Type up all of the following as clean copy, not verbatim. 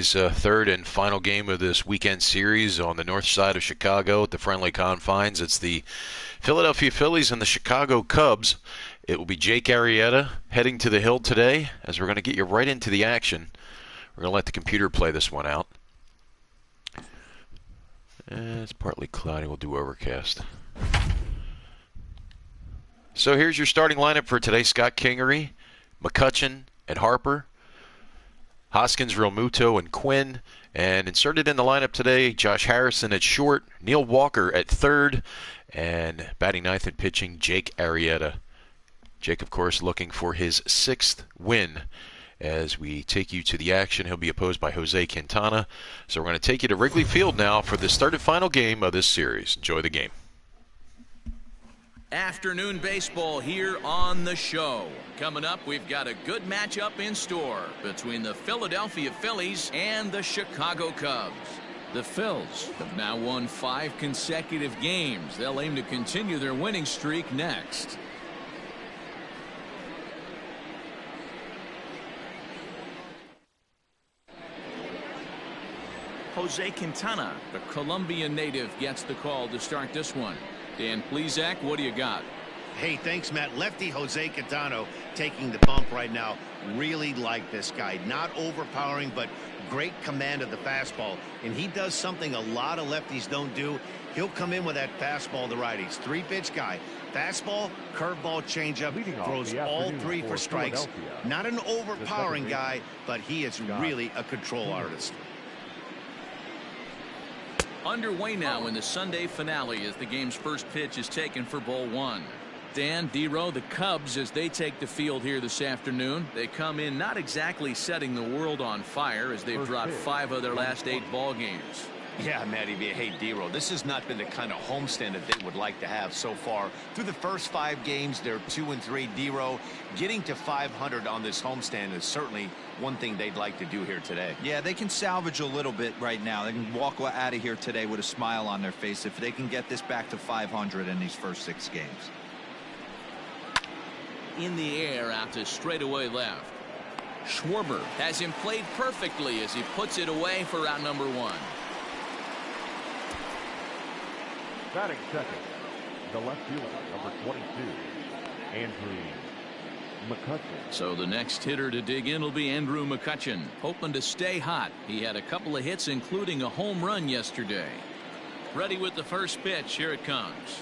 Third and final game of this weekend series on the north side of Chicago at the friendly confines. It's the Philadelphia Phillies and the Chicago Cubs. It will be Jake Arrieta heading to the hill today, as we're going to get you right into the action. We're going to let the computer play this one out. It's partly cloudy. We'll do overcast. So here's your starting lineup for today. Scott Kingery, McCutchen, and Harper. Hoskins, Realmuto, and Quinn. And inserted in the lineup today, Josh Harrison at short, Neil Walker at third, and batting ninth and pitching, Jake Arrieta. Jake, of course, looking for his 6th win. As we take you to the action, he'll be opposed by Jose Quintana. So we're going to take you to Wrigley Field now for the third and final game of this series. Enjoy the game. Afternoon baseball here on the show. Coming up, we've got a good matchup in store between the Philadelphia Phillies and the Chicago Cubs. The Phils have now won 5 consecutive games. They'll aim to continue their winning streak next. Jose Quintana, the Colombian native, gets the call to start this one. Dan Plesac, what do you got? Hey, thanks, Matt. Lefty Jose Quintana taking the bump right now. Really like this guy. Not overpowering, but great command of the fastball. And he does something a lot of lefties don't do. He'll come in with that fastball to righties. 3-pitch guy. Fastball, curveball, changeup. Throws all 3 for strikes. Not an overpowering guy, but he is really a control artist. Underway now in the Sunday finale as the game's first pitch is taken for ball 1. Dan, D-Row, the Cubs, as they take the field here this afternoon, they come in not exactly setting the world on fire as they've dropped 5 of their last 8 ball games. Yeah, Matty, hey, D-Row, this has not been the kind of homestand that they would like to have so far. Through the first 5 games, they're 2-3. D-Row, getting to 500 on this homestand is certainly one thing they'd like to do here today. Yeah, they can salvage a little bit right now. They can walk out of here today with a smile on their face if they can get this back to 500 in these first 6 games. In the air out to straightaway left. Schwarber has him played perfectly as he puts it away for out number 1. Batting second, the left fielder, number 22, Andrew McCutchen. So the next hitter to dig in will be Andrew McCutchen, hoping to stay hot. He had a couple of hits, including a home run yesterday. Ready with the first pitch. Here it comes.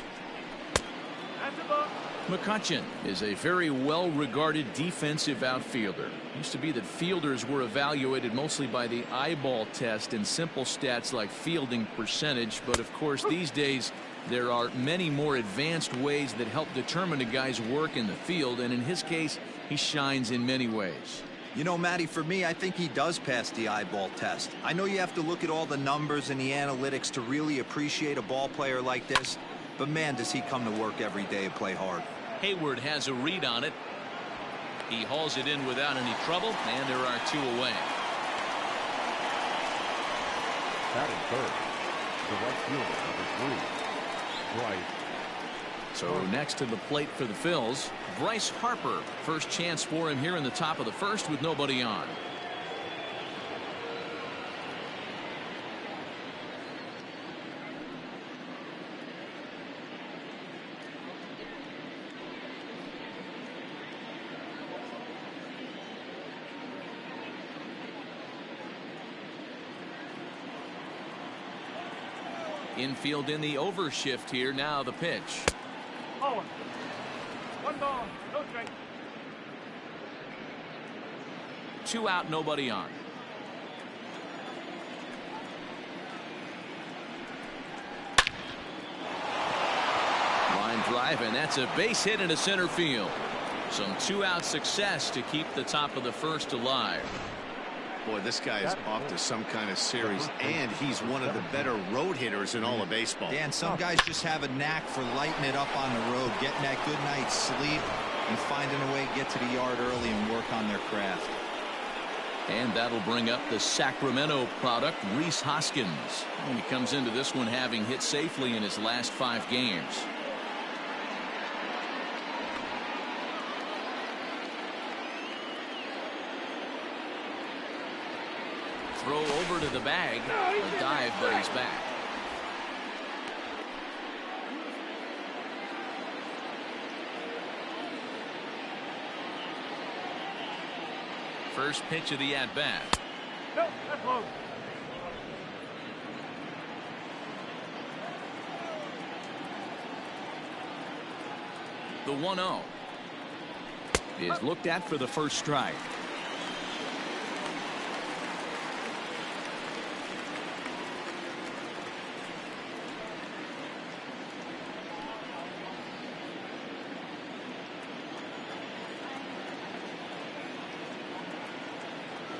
McCutchen is a very well-regarded defensive outfielder. Used to be that fielders were evaluated mostly by the eyeball test and simple stats like fielding percentage, but of course these days there are many more advanced ways that help determine a guy's work in the field, and in his case he shines in many ways. You know, Matty, for me, I think he does pass the eyeball test. I know you have to look at all the numbers and the analytics to really appreciate a ball player like this, but man, does he come to work every day and play hard. Hayward has a read on it. He hauls it in without any trouble, and there are 2 away. Batting third, the right fielder, number 3, Bryce. So next to the plate for the Phils, Bryce Harper. First chance for him here in the top of the first with nobody on. Infield in the overshift here. Now the pitch. 1 ball, no strike. 2 out, nobody on. Line drive, and that's a base hit into center field. Some 2-out success to keep the top of the first alive. Boy, this guy is off to some kind of series, and he's one of the better road hitters in all of baseball. Dan, some guys just have a knack for lighting it up on the road, getting that good night's sleep, and finding a way to get to the yard early and work on their craft. And that'll bring up the Sacramento product, Rhys Hoskins. And he comes into this one having hit safely in his last 5 games. Throw over to the bag. A dive, but he's back. First pitch of the at-bat. No, that's low. The 1-0 is looked at for the first strike.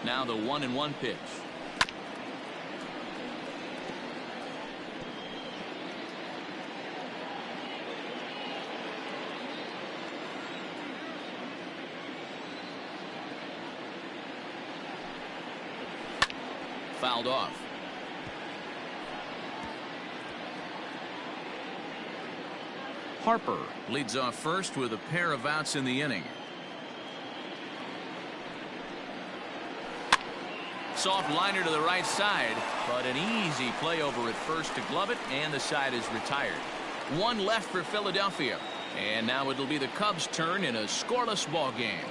Now the 1-1 pitch. Fouled off. Harper leads off first with a pair of outs in the inning. Soft liner to the right side, but an easy play over at first to glove it, and the side is retired. One left for Philadelphia, and now it'll be the Cubs' turn in a scoreless ball game.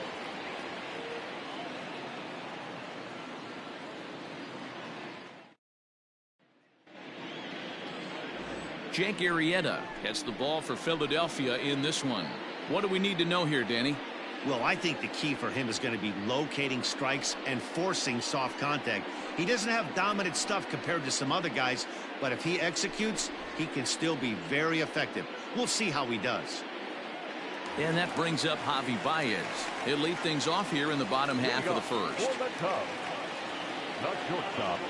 Jake Arrieta gets the ball for Philadelphia in this one. What do we need to know here, Danny? Well, I think the key for him is going to be locating strikes and forcing soft contact. He doesn't have dominant stuff compared to some other guys, but if he executes, he can still be very effective. We'll see how he does. And that brings up Javi Baez. He'll lead things off here in the bottom half of the first. For the Cubs, the shortstop,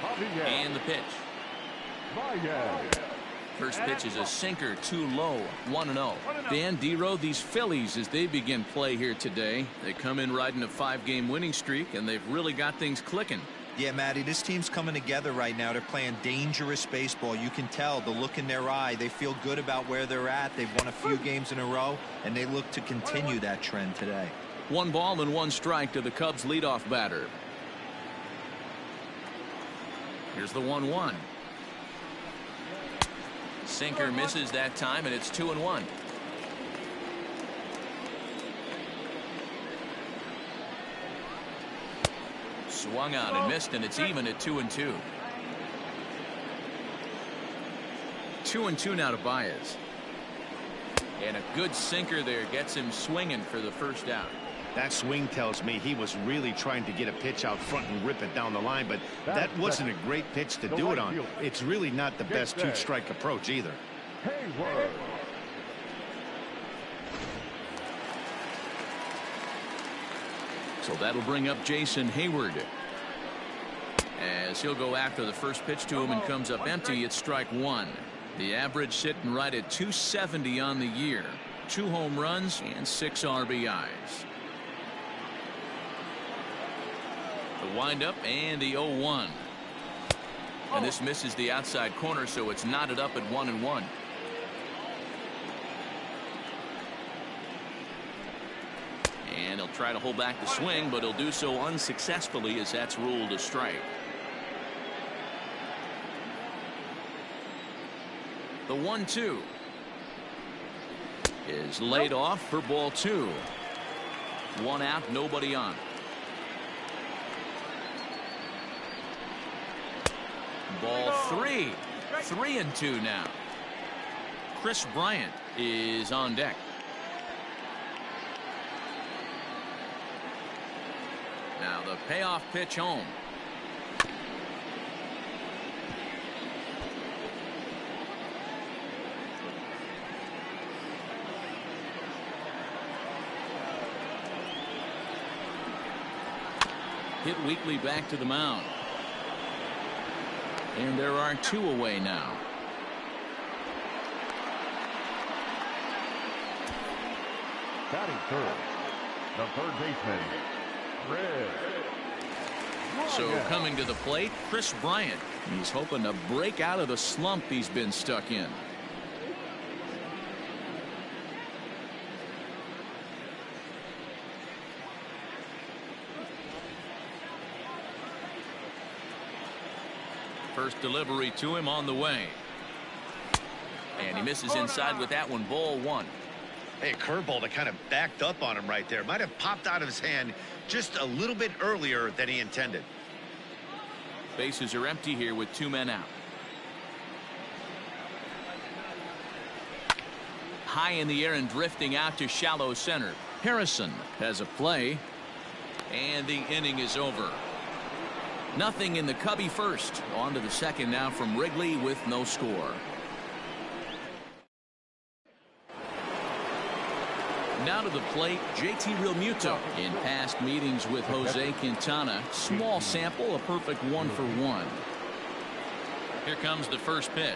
Javier. And the pitch. Baez. First pitch is a sinker, too low, 1-0. Dan Dero, these Phillies, as they begin play here today, they come in riding a 5-game winning streak, and they've really got things clicking. Yeah, Matty, this team's coming together right now. They're playing dangerous baseball. You can tell the look in their eye. They feel good about where they're at. They've won a few games in a row, and they look to continue that trend today. 1 ball and 1 strike to the Cubs leadoff batter. Here's the 1-1. Sinker misses that time, and it's 2-1. Swung on and missed, and it's even at 2-2. 2-2 now to Baez. And a good sinker there gets him swinging for the first out. That swing tells me he was really trying to get a pitch out front and rip it down the line, but that wasn't a great pitch to do it on. It's really not the best 2-strike approach either. Hayward. So that'll bring up Jason Hayward, as he'll go after the first pitch to him and comes up empty. It's strike 1. The average sitting right at 270 on the year. 2 home runs and 6 RBIs. The windup and the 0-1. And this misses the outside corner, so it's knotted up at 1-1. And he'll try to hold back the swing, but he'll do so unsuccessfully, as that's ruled a strike. The 1-2 is laid off for ball 2. 1 out, nobody on. Ball 3. 3-2 now. Kris Bryant is on deck. Now the payoff pitch home. Hit weakly back to the mound. And there are 2 away now. Batting third, the third baseman, Kris. So coming to the plate, Kris Bryant. He's hoping to break out of the slump he's been stuck in. First delivery to him on the way. And he misses inside with that one. Ball one. Hey, a curveball that kind of backed up on him right there. Might have popped out of his hand just a little bit earlier than he intended. Bases are empty here with 2 men out. High in the air and drifting out to shallow center. Harrison has a play. And the inning is over. Nothing in the Cubby first. On to the second now from Wrigley with no score. Now to the plate, JT Realmuto. In past meetings with Jose Quintana, small sample, a perfect 1 for 1. Here comes the first pitch.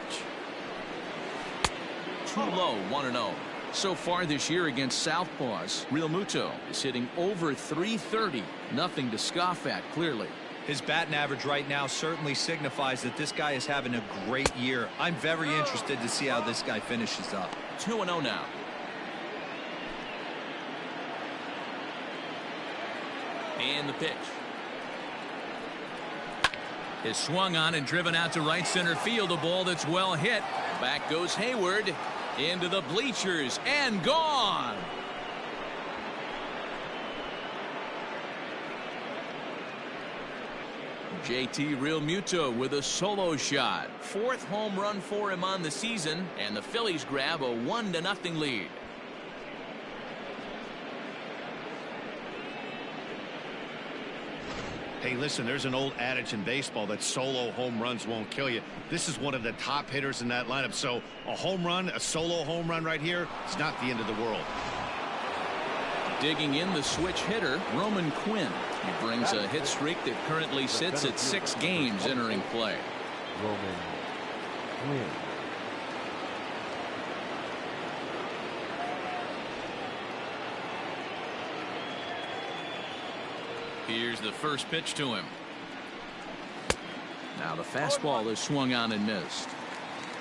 Too low, 1-0. So far this year against Southpaws, Realmuto is hitting over .330. Nothing to scoff at, clearly. His batting average right now certainly signifies that this guy is having a great year. I'm very interested to see how this guy finishes up. 2-0 now. And the pitch is swung on and driven out to right center field. A ball that's well hit. Back goes Hayward into the bleachers and gone. JT Realmuto with a solo shot. 4th home run for him on the season, and the Phillies grab a 1-0 lead. Hey, listen, there's an old adage in baseball that solo home runs won't kill you. This is one of the top hitters in that lineup. So a home run, a solo home run right here, it's not the end of the world. Digging in the switch hitter, Roman Quinn. He brings a hit streak that currently sits at 6 games entering play. Roman Quinn. Here's the first pitch to him. Now the fastball is swung on and missed.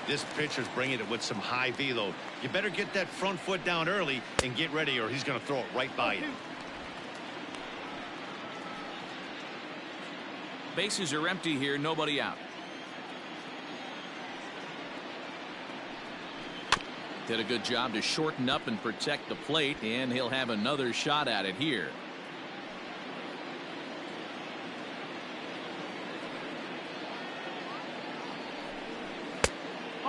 This pitcher's bringing it with some high velo. You better get that front foot down early and get ready, or he's going to throw it right by you. Bases are empty here, nobody out. Did a good job to shorten up and protect the plate, and he'll have another shot at it here.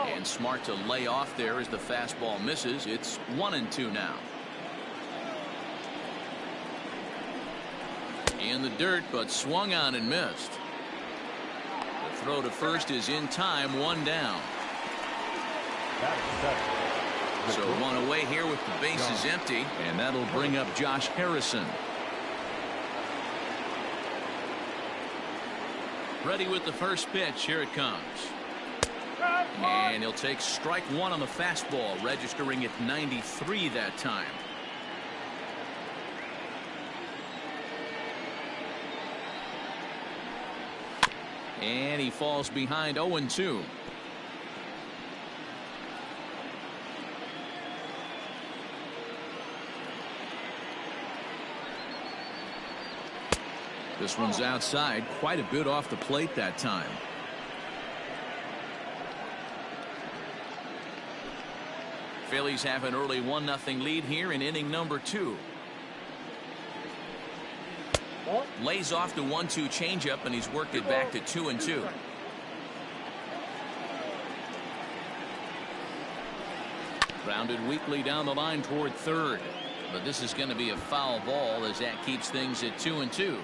And smart to lay off there as the fastball misses. It's 1-2 now. In the dirt, but swung on and missed. The throw to first is in time, 1 down. So 1 away here with the bases empty, and that'll bring up Josh Harrison. Ready with the first pitch. Here it comes. And he'll take strike 1 on the fastball, registering at 93 that time. And he falls behind 0-2. This one's outside, quite a bit off the plate that time. Phillies have an early 1-0 lead here in inning number 2. Lays off the 1-2 changeup, and he's worked it back to 2-2. Grounded weakly down the line toward third, but this is going to be a foul ball as that keeps things at 2-2.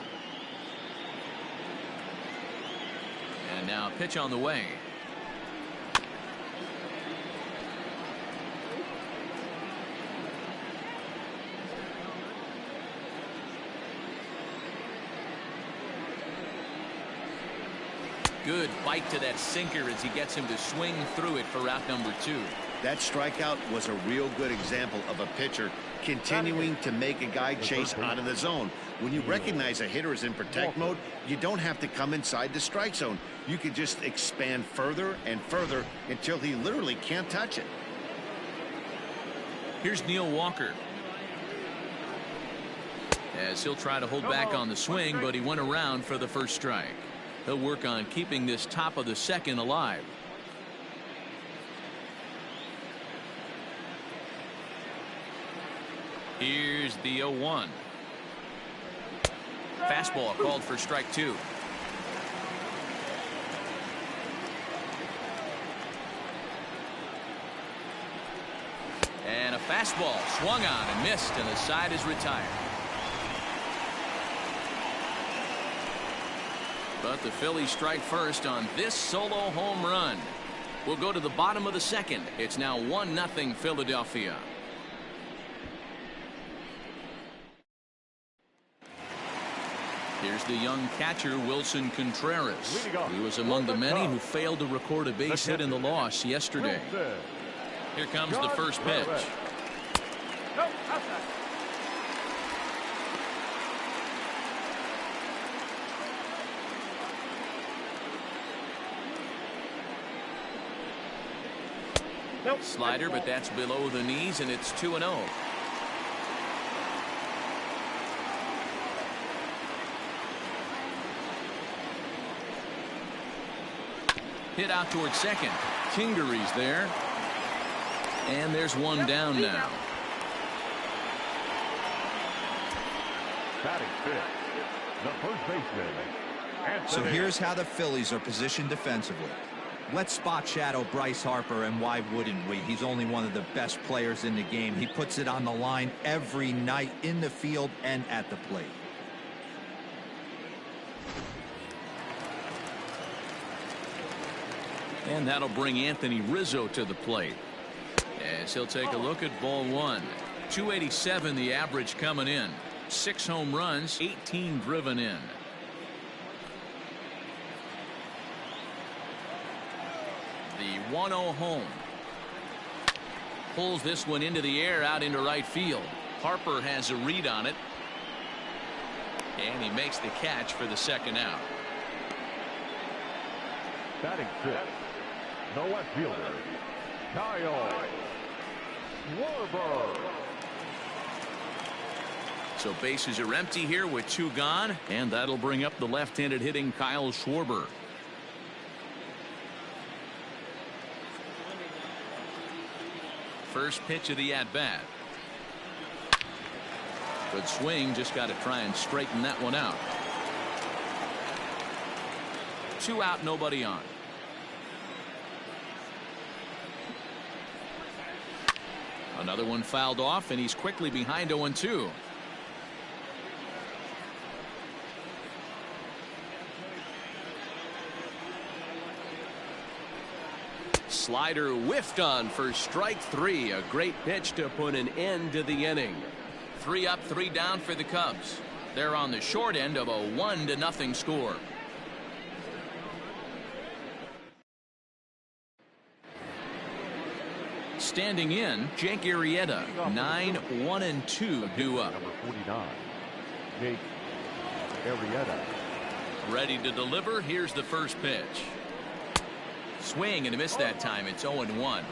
And now a pitch on the way. Good bite to that sinker as he gets him to swing through it for out number 2. That strikeout was a real good example of a pitcher continuing to make a guy chase out of the zone. When you recognize a hitter is in protect mode, you don't have to come inside the strike zone. You can just expand further and further until he literally can't touch it. Here's Neil Walker. As he'll try to hold back on the swing, but he went around for the first strike. He'll work on keeping this top of the second alive. Here's the 0-1. Fastball called for strike 2. And a fastball swung on and missed, and the side is retired. But the Phillies strike first on this solo home run. We'll go to the bottom of the second. It's now 1-0 Philadelphia. Here's the young catcher, Wilson Contreras. He was among the many who failed to record a base hit in the loss yesterday. Here comes the first pitch. Slider, but that's below the knees, and it's 2-0. Hit out towards second. Kingery's there. And there's one down now. Batting fifth, the first baseman. So here's how the Phillies are positioned defensively. Let's spot shadow Bryce Harper, and why wouldn't we? He's only one of the best players in the game. He puts it on the line every night in the field and at the plate. And that'll bring Anthony Rizzo to the plate, as he'll take a look at ball 1. 287 the average coming in. 6 home runs, 18 driven in. The 1-0 home. Pulls this one into the air out into right field. Harper has a read on it. And he makes the catch for the second out. Batting fifth, the left fielder, Kyle Schwarber. So bases are empty here with 2 gone, and that'll bring up the left-handed hitting Kyle Schwarber. First pitch of the at-bat. Good swing, just got to try and straighten that one out. 2 out, nobody on. Another one fouled off, and he's quickly behind 0-2. Slider whiffed on for strike 3. A great pitch to put an end to the inning. 3 up, 3 down for the Cubs. They're on the short end of a 1-0 score. Standing in, Jake Arrieta, 9-1-2 due up. Number 49, Jake Arrieta. Ready to deliver. Here's the first pitch. Swing and a miss that time. It's 0-1.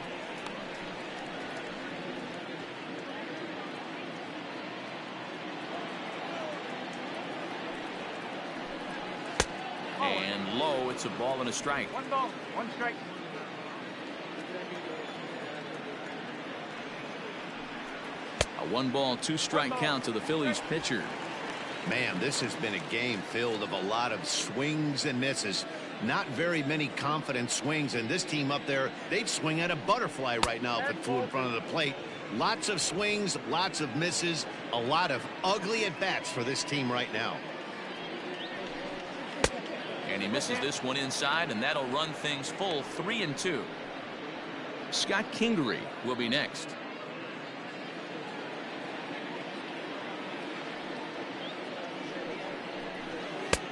And low. It's a ball and a strike. 1 ball, 1 strike. A 1 ball, 2 strike count to the Phillies pitcher. Man, this has been a game filled of a lot of swings and misses. Not very many confident swings, and this team up there, they'd swing at a butterfly right now if it flew in front of the plate. Lots of swings, lots of misses, a lot of ugly at-bats for this team right now. And he misses this one inside, and that'll run things full 3-2. Scott Kingery will be next.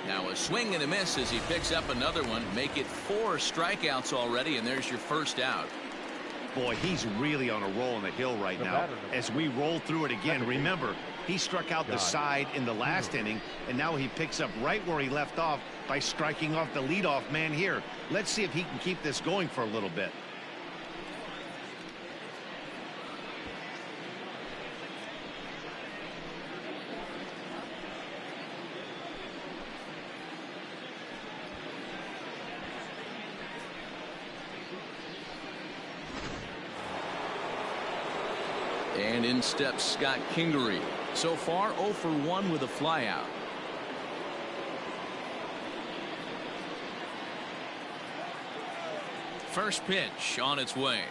Now a swing and a miss as he picks up another one. Make it 4 strikeouts already, and there's your first out. Boy, he's really on a roll on the hill right now. As we roll through it again, remember, he struck out the side in the last inning, and now he picks up right where he left off by striking off the leadoff man here. Let's see if he can keep this going for a little bit. And in steps Scott Kingery. So far 0 for 1 with a flyout. First pitch on its way.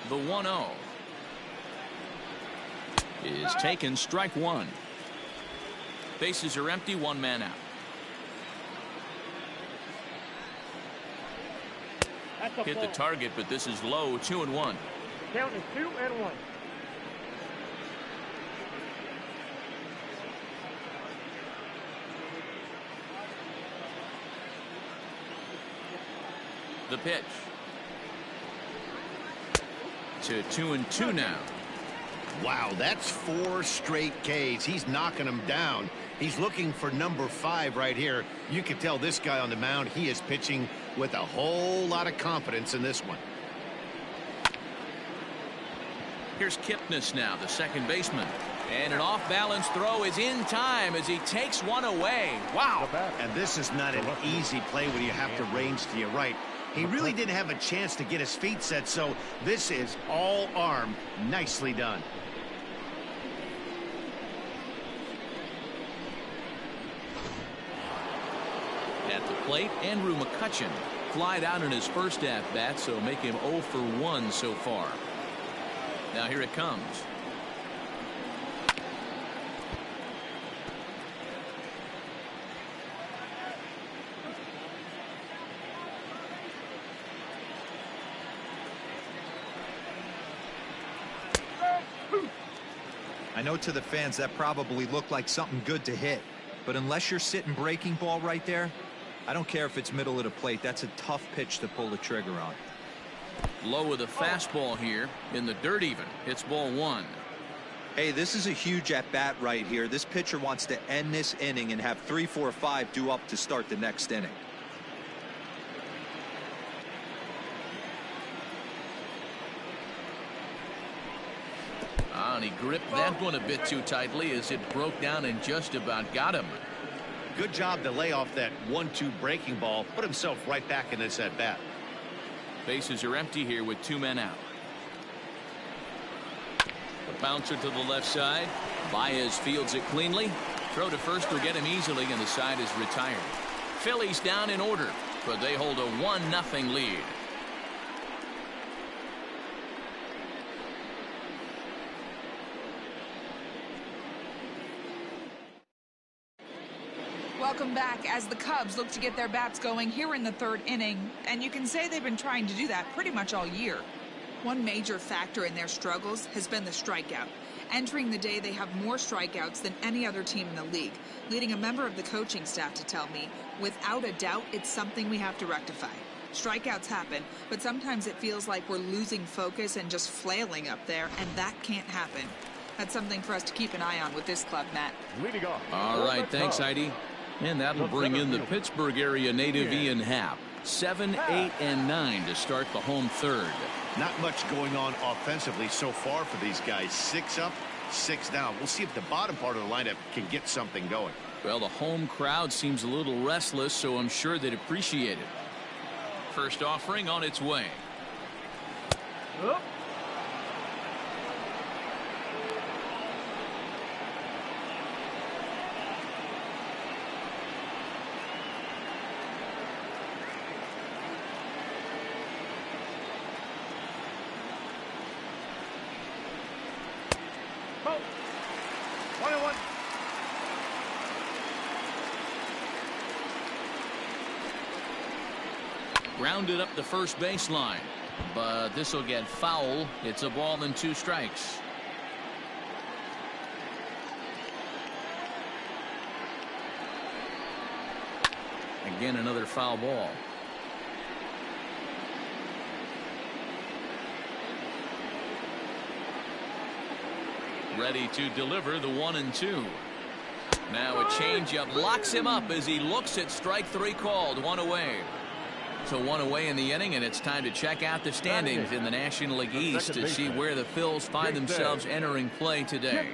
The 1-0 is taken, strike one. Bases are empty, one man out. Hit the target, but this is low, 2-1. Count is 2-1. The pitch. To 2-2 now. Wow, that's 4 straight Ks. He's knocking them down. He's looking for number 5 right here. You can tell this guy on the mound, he is pitching with a whole lot of confidence in this one. Here's Kipnis now, the second baseman. And an off-balance throw is in time as he takes one away. Wow. And this is not an easy play when you have to range to your right. He really didn't have a chance to get his feet set, so this is all arm. Nicely done. At the plate, Andrew McCutchen flied out in his first at-bat, so make him 0 for 1 so far. Now here it comes. I know to the fans that probably looked like something good to hit, but unless you're sitting breaking ball right there, I don't care if it's middle of the plate. That's a tough pitch to pull the trigger on. Low with a fastball here in the dirt even. It's ball 1. Hey, this is a huge at bat right here. This pitcher wants to end this inning and have 3, 4, 5 due up to start the next inning. And he gripped that one a bit too tightly as it broke down and just about got him. Good job to lay off that 1-2 breaking ball. Put himself right back in this at bat. Bases are empty here with 2 men out. The bouncer to the left side. Baez fields it cleanly. Throw to first will get him easily, and the side is retired. Phillies down in order, but they hold a 1-0 lead. Welcome back as the Cubs look to get their bats going here in the 3rd inning, and you can say they've been trying to do that pretty much all year. One major factor in their struggles has been the strikeout. Entering the day, they have more strikeouts than any other team in the league, leading a member of the coaching staff to tell me, without a doubt, it's something we have to rectify. Strikeouts happen, but sometimes it feels like we're losing focus and just flailing up there, and that can't happen. That's something for us to keep an eye on with this club, Matt. Leading off. All right, thanks, Heidi. And that'll bring in the Pittsburgh area native Ian Happ. 7, 8, and 9 to start the home 3rd. Not much going on offensively so far for these guys. 6 up, 6 down. We'll see if the bottom part of the lineup can get something going. Well, the home crowd seems a little restless, so I'm sure they'd appreciate it. First offering on its way. Grounded up the first baseline, but this will get foul. It's a ball and 2 strikes. Again, another foul ball. Ready to deliver the 1-2. Now a changeup locks him up as he looks at strike 3 called. 1 away. So 1 away in the inning, and it's time to check out the standings in the National League East to see where the Phils find themselves entering play today.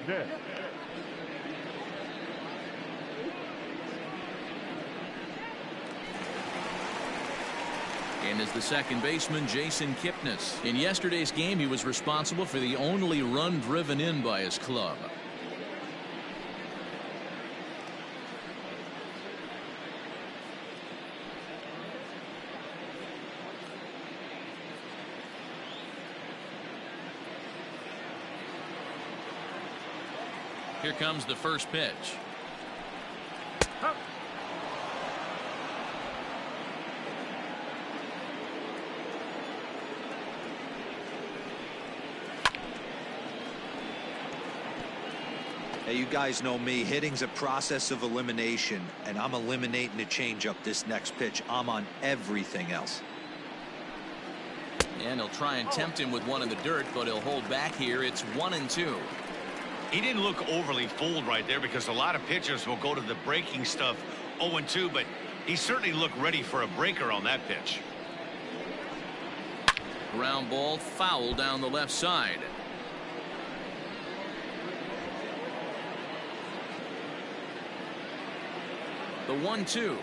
And as the second baseman, Jason Kipnis. In yesterday's game, he was responsible for the only run driven in by his club. Here comes the first pitch. Hey, you guys know me. Hitting's a process of elimination, and I'm eliminating the changeup this next pitch. I'm on everything else. And he'll try and tempt him with one in the dirt, but he'll hold back here. It's 1-2. He didn't look overly fooled right there because a lot of pitchers will go to the breaking stuff 0-2, but he certainly looked ready for a breaker on that pitch. Ground ball foul down the left side. The 1-2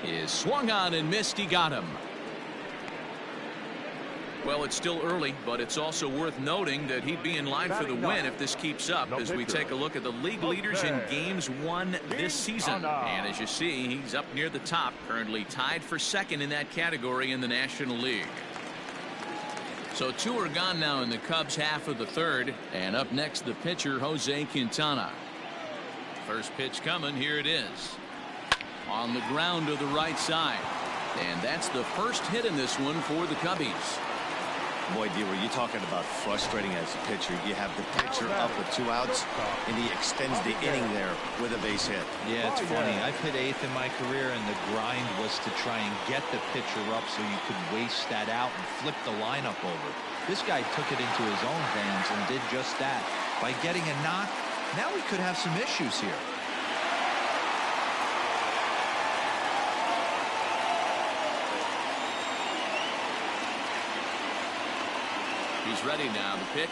is swung on and missed. He got him. Well, it's still early, but it's also worth noting that he'd be in line for the win if this keeps up as we take a look at the league leaders in games won this season. And as you see, he's up near the top, currently tied for second in that category in the National League. So 2 are gone now in the Cubs half of the third. And up next, the pitcher, Jose Quintana. First pitch coming. Here it is. On the ground to the right side. And that's the first hit in this one for the Cubbies. Boy, D, you're talking about frustrating as a pitcher. You have the pitcher up with 2 outs, and he extends the inning there with a base hit. Yeah, it's funny. I've hit 8th in my career, and the grind was to try and get the pitcher up so you could waste that out and flip the lineup over. This guy took it into his own hands and did just that. By getting a knock, now we could have some issues here. He's ready now. The pitch.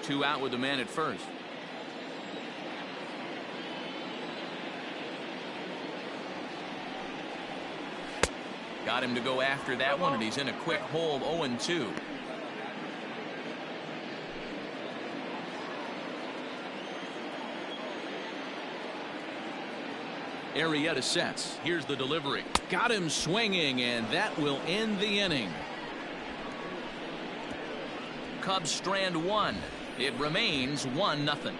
Two out with the man at first. Got him to go after that one, and he's in a quick hole. 0-2. Arrieta sets. Here's the delivery. Got him swinging, and that will end the inning. Cubs strand 1. It remains 1-0.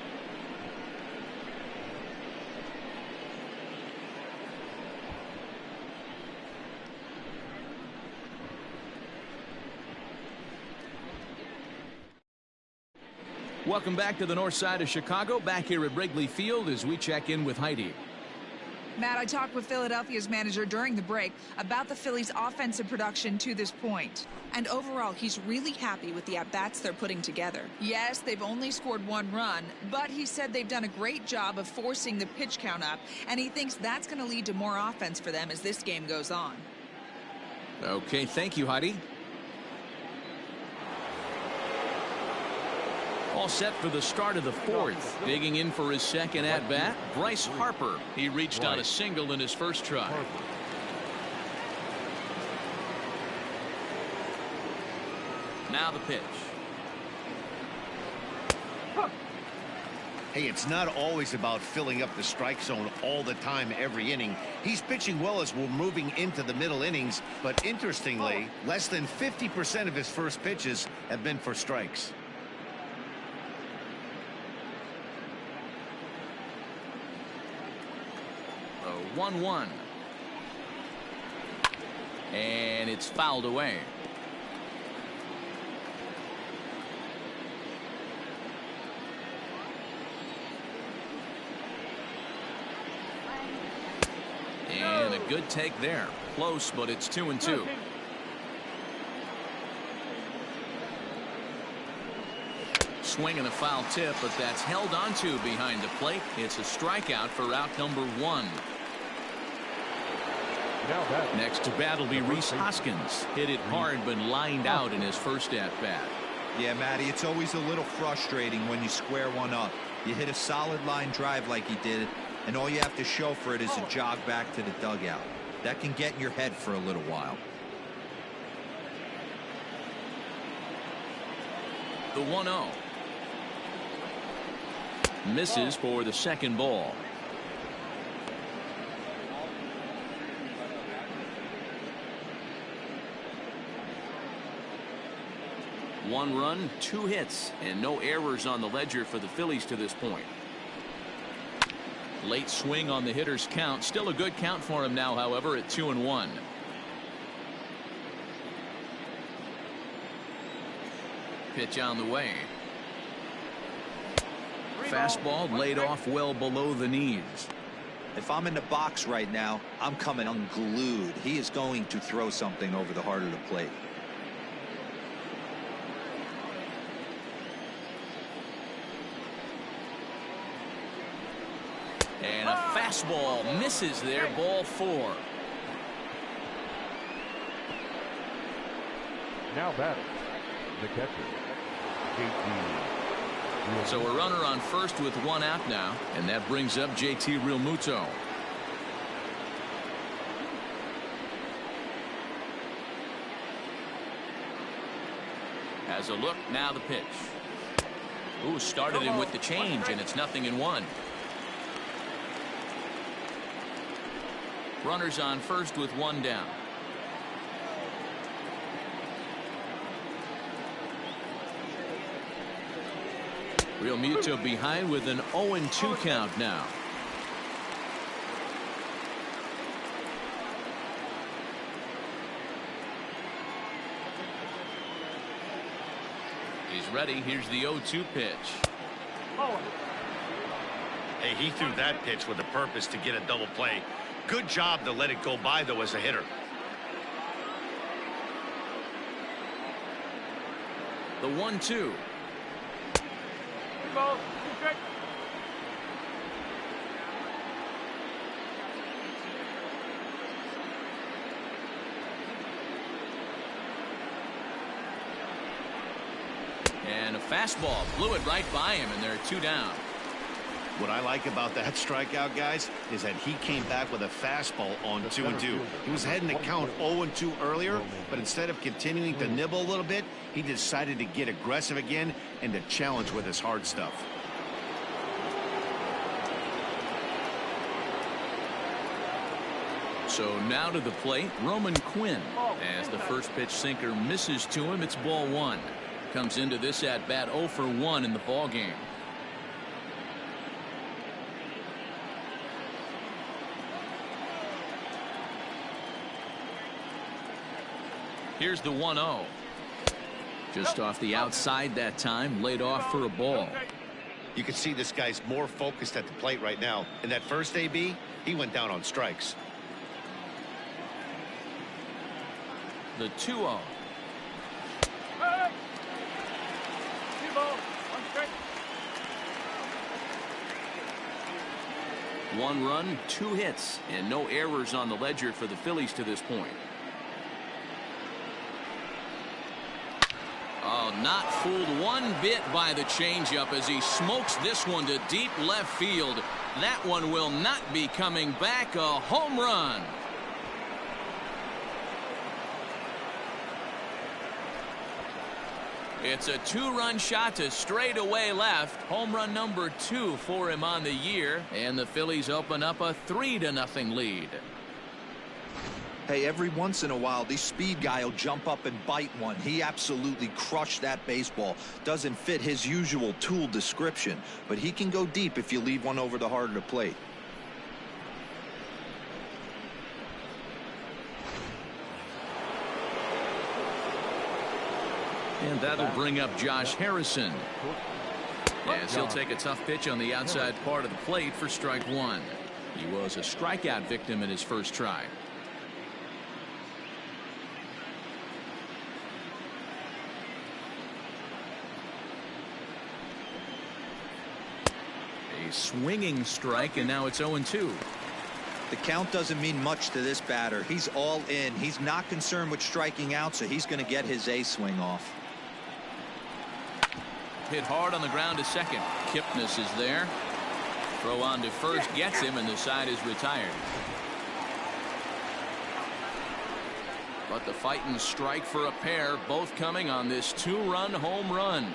Welcome back to the north side of Chicago. Back here at Wrigley Field as we check in with Heidi. Matt, I talked with Philadelphia's manager during the break about the Phillies' offensive production to this point. And overall, he's really happy with the at-bats they're putting together. Yes, they've only scored 1 run, but he said they've done a great job of forcing the pitch count up, and he thinks that's going to lead to more offense for them as this game goes on. Okay, thank you, Heidi. All set for the start of the 4th. Digging in for his second at-bat, Bryce Harper. He reached on a single in his first try. Now the pitch. Hey, it's not always about filling up the strike zone all the time every inning. He's pitching well as we're moving into the middle innings, but interestingly, less than 50% of his first pitches have been for strikes. 1-1. And it's fouled away. And a good take there. Close, but it's 2-2. Swing and a foul tip, but that's held onto behind the plate. It's a strikeout for out number 1. Next to bat will be Rhys Hoskins. Hit it hard but lined out in his first at bat. Yeah, Matty, it's always a little frustrating when you square one up. You hit a solid line drive like he did, and all you have to show for it is a jog back to the dugout. That can get in your head for a little while. The 1-0. Misses for the second ball. One run, 2 hits, and no errors on the ledger for the Phillies to this point. Late swing on the hitter's count. Still a good count for him now, however, at 2-1. Pitch on the way. Fastball laid off well below the knees. If I'm in the box right now, I'm coming unglued. He is going to throw something over the heart of the plate. And a fastball misses there, ball 4. Now batting, the catcher, JT. So a runner on first with 1 out now, and that brings up JT Realmuto. Has a look, now the pitch. Ooh, started him with the change, and it's 0-1. Runners on first with 1 down. Realmuto behind with an 0-2 count now. He's ready. Here's the 0-2 pitch. Hey, he threw that pitch with a purpose to get a double play. Good job to let it go by, though, as a hitter. The 1-2. And a fastball blew it right by him, and there are 2 down. What I like about that strikeout, guys, is that he came back with a fastball on 2-2. He was heading to count 0-2 earlier, but instead of continuing to nibble a little bit, he decided to get aggressive again and to challenge with his hard stuff. So now to the plate, Roman Quinn. As the first pitch sinker misses to him, it's ball 1. Comes into this at bat 0 for 1 in the ball game. Here's the 1-0. Just off the outside that time, laid off for a ball. You can see this guy's more focused at the plate right now. In that first AB, he went down on strikes. The 2-0. One run, 2 hits, and no errors on the ledger for the Phillies to this point. Oh, not fooled one bit by the changeup as he smokes this one to deep left field. That one will not be coming back. A home run. It's a 2-run shot to straightaway left. Home run number 2 for him on the year. And the Phillies open up a 3-0 lead. Hey, every once in a while, this speed guy will jump up and bite one. He absolutely crushed that baseball. Doesn't fit his usual tool description, but he can go deep if you leave one over the heart of the plate. And that'll bring up Josh Harrison, as he'll take a tough pitch on the outside part of the plate for strike 1. He was a strikeout victim in his first try. A swinging strike, and now it's 0-2. The count doesn't mean much to this batter. He's all in. He's not concerned with striking out, so he's going to get his A swing off. Hit hard on the ground to second. Kipnis is there. Throw on to first gets him, and the side is retired. But the fighting strike for a pair, both coming on this 2-run home run.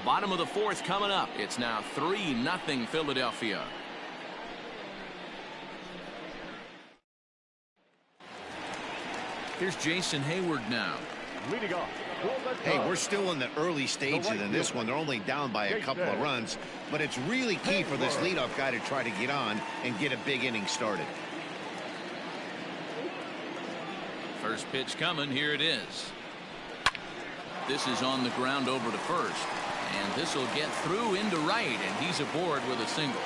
Bottom of the 4th coming up. It's now 3-0 Philadelphia. Here's Jason Hayward now. Leading off. Hey, we're still in the early stages in this one. They're only down by a couple of runs, but it's really key for this leadoff guy to try to get on and get a big inning started. First pitch coming. Here it is. This is on the ground over to first, and this will get through into right, and he's aboard with a single.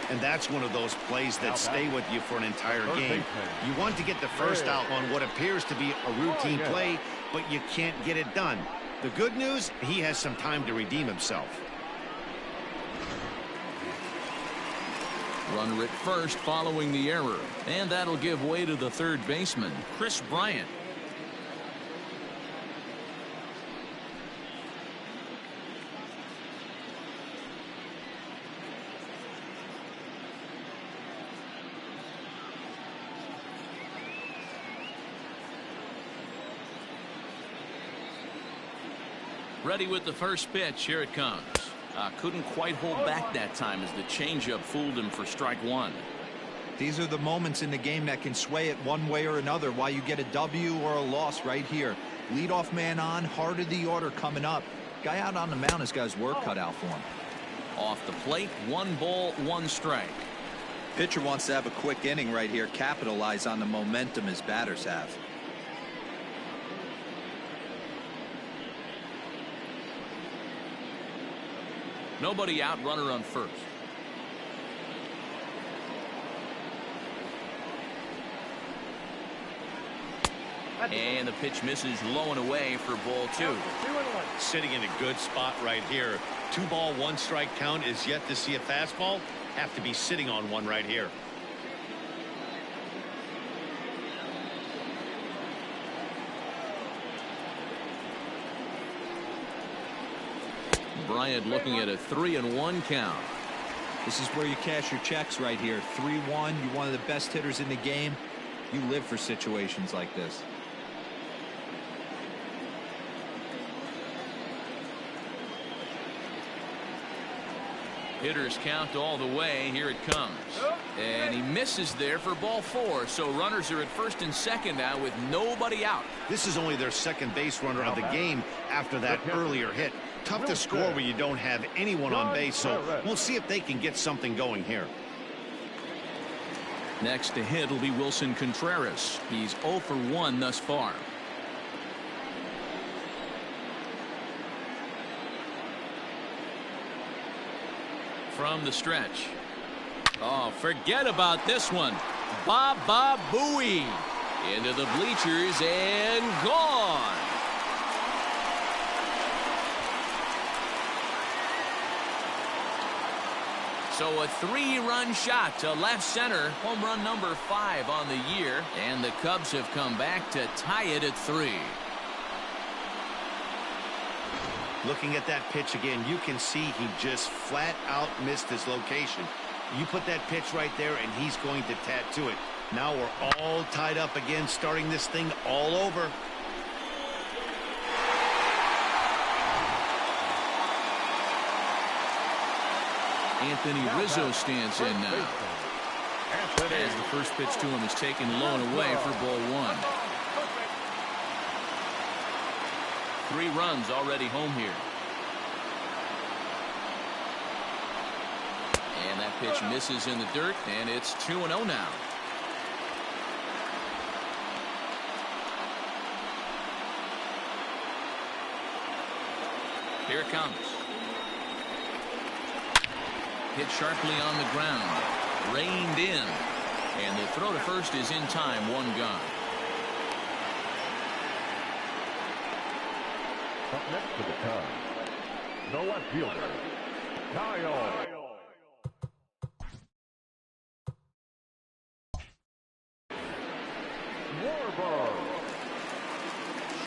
And that's one of those plays that stay with you for an entire game. You want to get the first out on what appears to be a routine play, but you can't get it done. The good news, he has some time to redeem himself. Runner at first following the error, and that'll give way to the third baseman, Kris Bryant. Ready with the first pitch. Here it comes. Couldn't quite hold back that time as the changeup fooled him for strike one. These are the moments in the game that can sway it one way or another, why you get a W or a loss right here. Leadoff man on, heart of the order coming up. Guy out on the mound has got his work cut out for him. Off the plate, 1 ball, 1 strike. Pitcher wants to have a quick inning right here, capitalize on the momentum his batters have. Nobody out, runner on first. And the pitch misses low and away for ball 2. Sitting in a good spot right here. 2 ball, 1 strike count is yet to see a fastball. Have to be sitting on one right here. Bryant looking at a 3-1 count. This is where you cash your checks right here. 3-1. You're one of the best hitters in the game. You live for situations like this. Hitters count all the way. Here it comes. And he misses there for ball 4. So runners are at first and second now with nobody out. This is only their second base runner of the game after that earlier hit. Tough to score when you don't have anyone on base, so we'll see if they can get something going here. Next to hit will be Wilson Contreras. He's 0 for 1 thus far. From the stretch. Oh, forget about this one. Baba Booey into the bleachers and gone. So a 3-run shot to left center. Home run number 5 on the year. And the Cubs have come back to tie it at 3. Looking at that pitch again, you can see he just flat out missed his location. You put that pitch right there and he's going to tattoo it. Now we're all tied up again, starting this thing all over. Anthony Rizzo stands in now. As the first pitch to him is taken low and away for ball 1. 3 runs already home here. And that pitch misses in the dirt, and it's 2-0 now. Here it comes. Hit sharply on the ground. Reined in. And the throw to first is in time. 1 gone. Up next to the Cubs, the left fielder, Kyle Schwarber.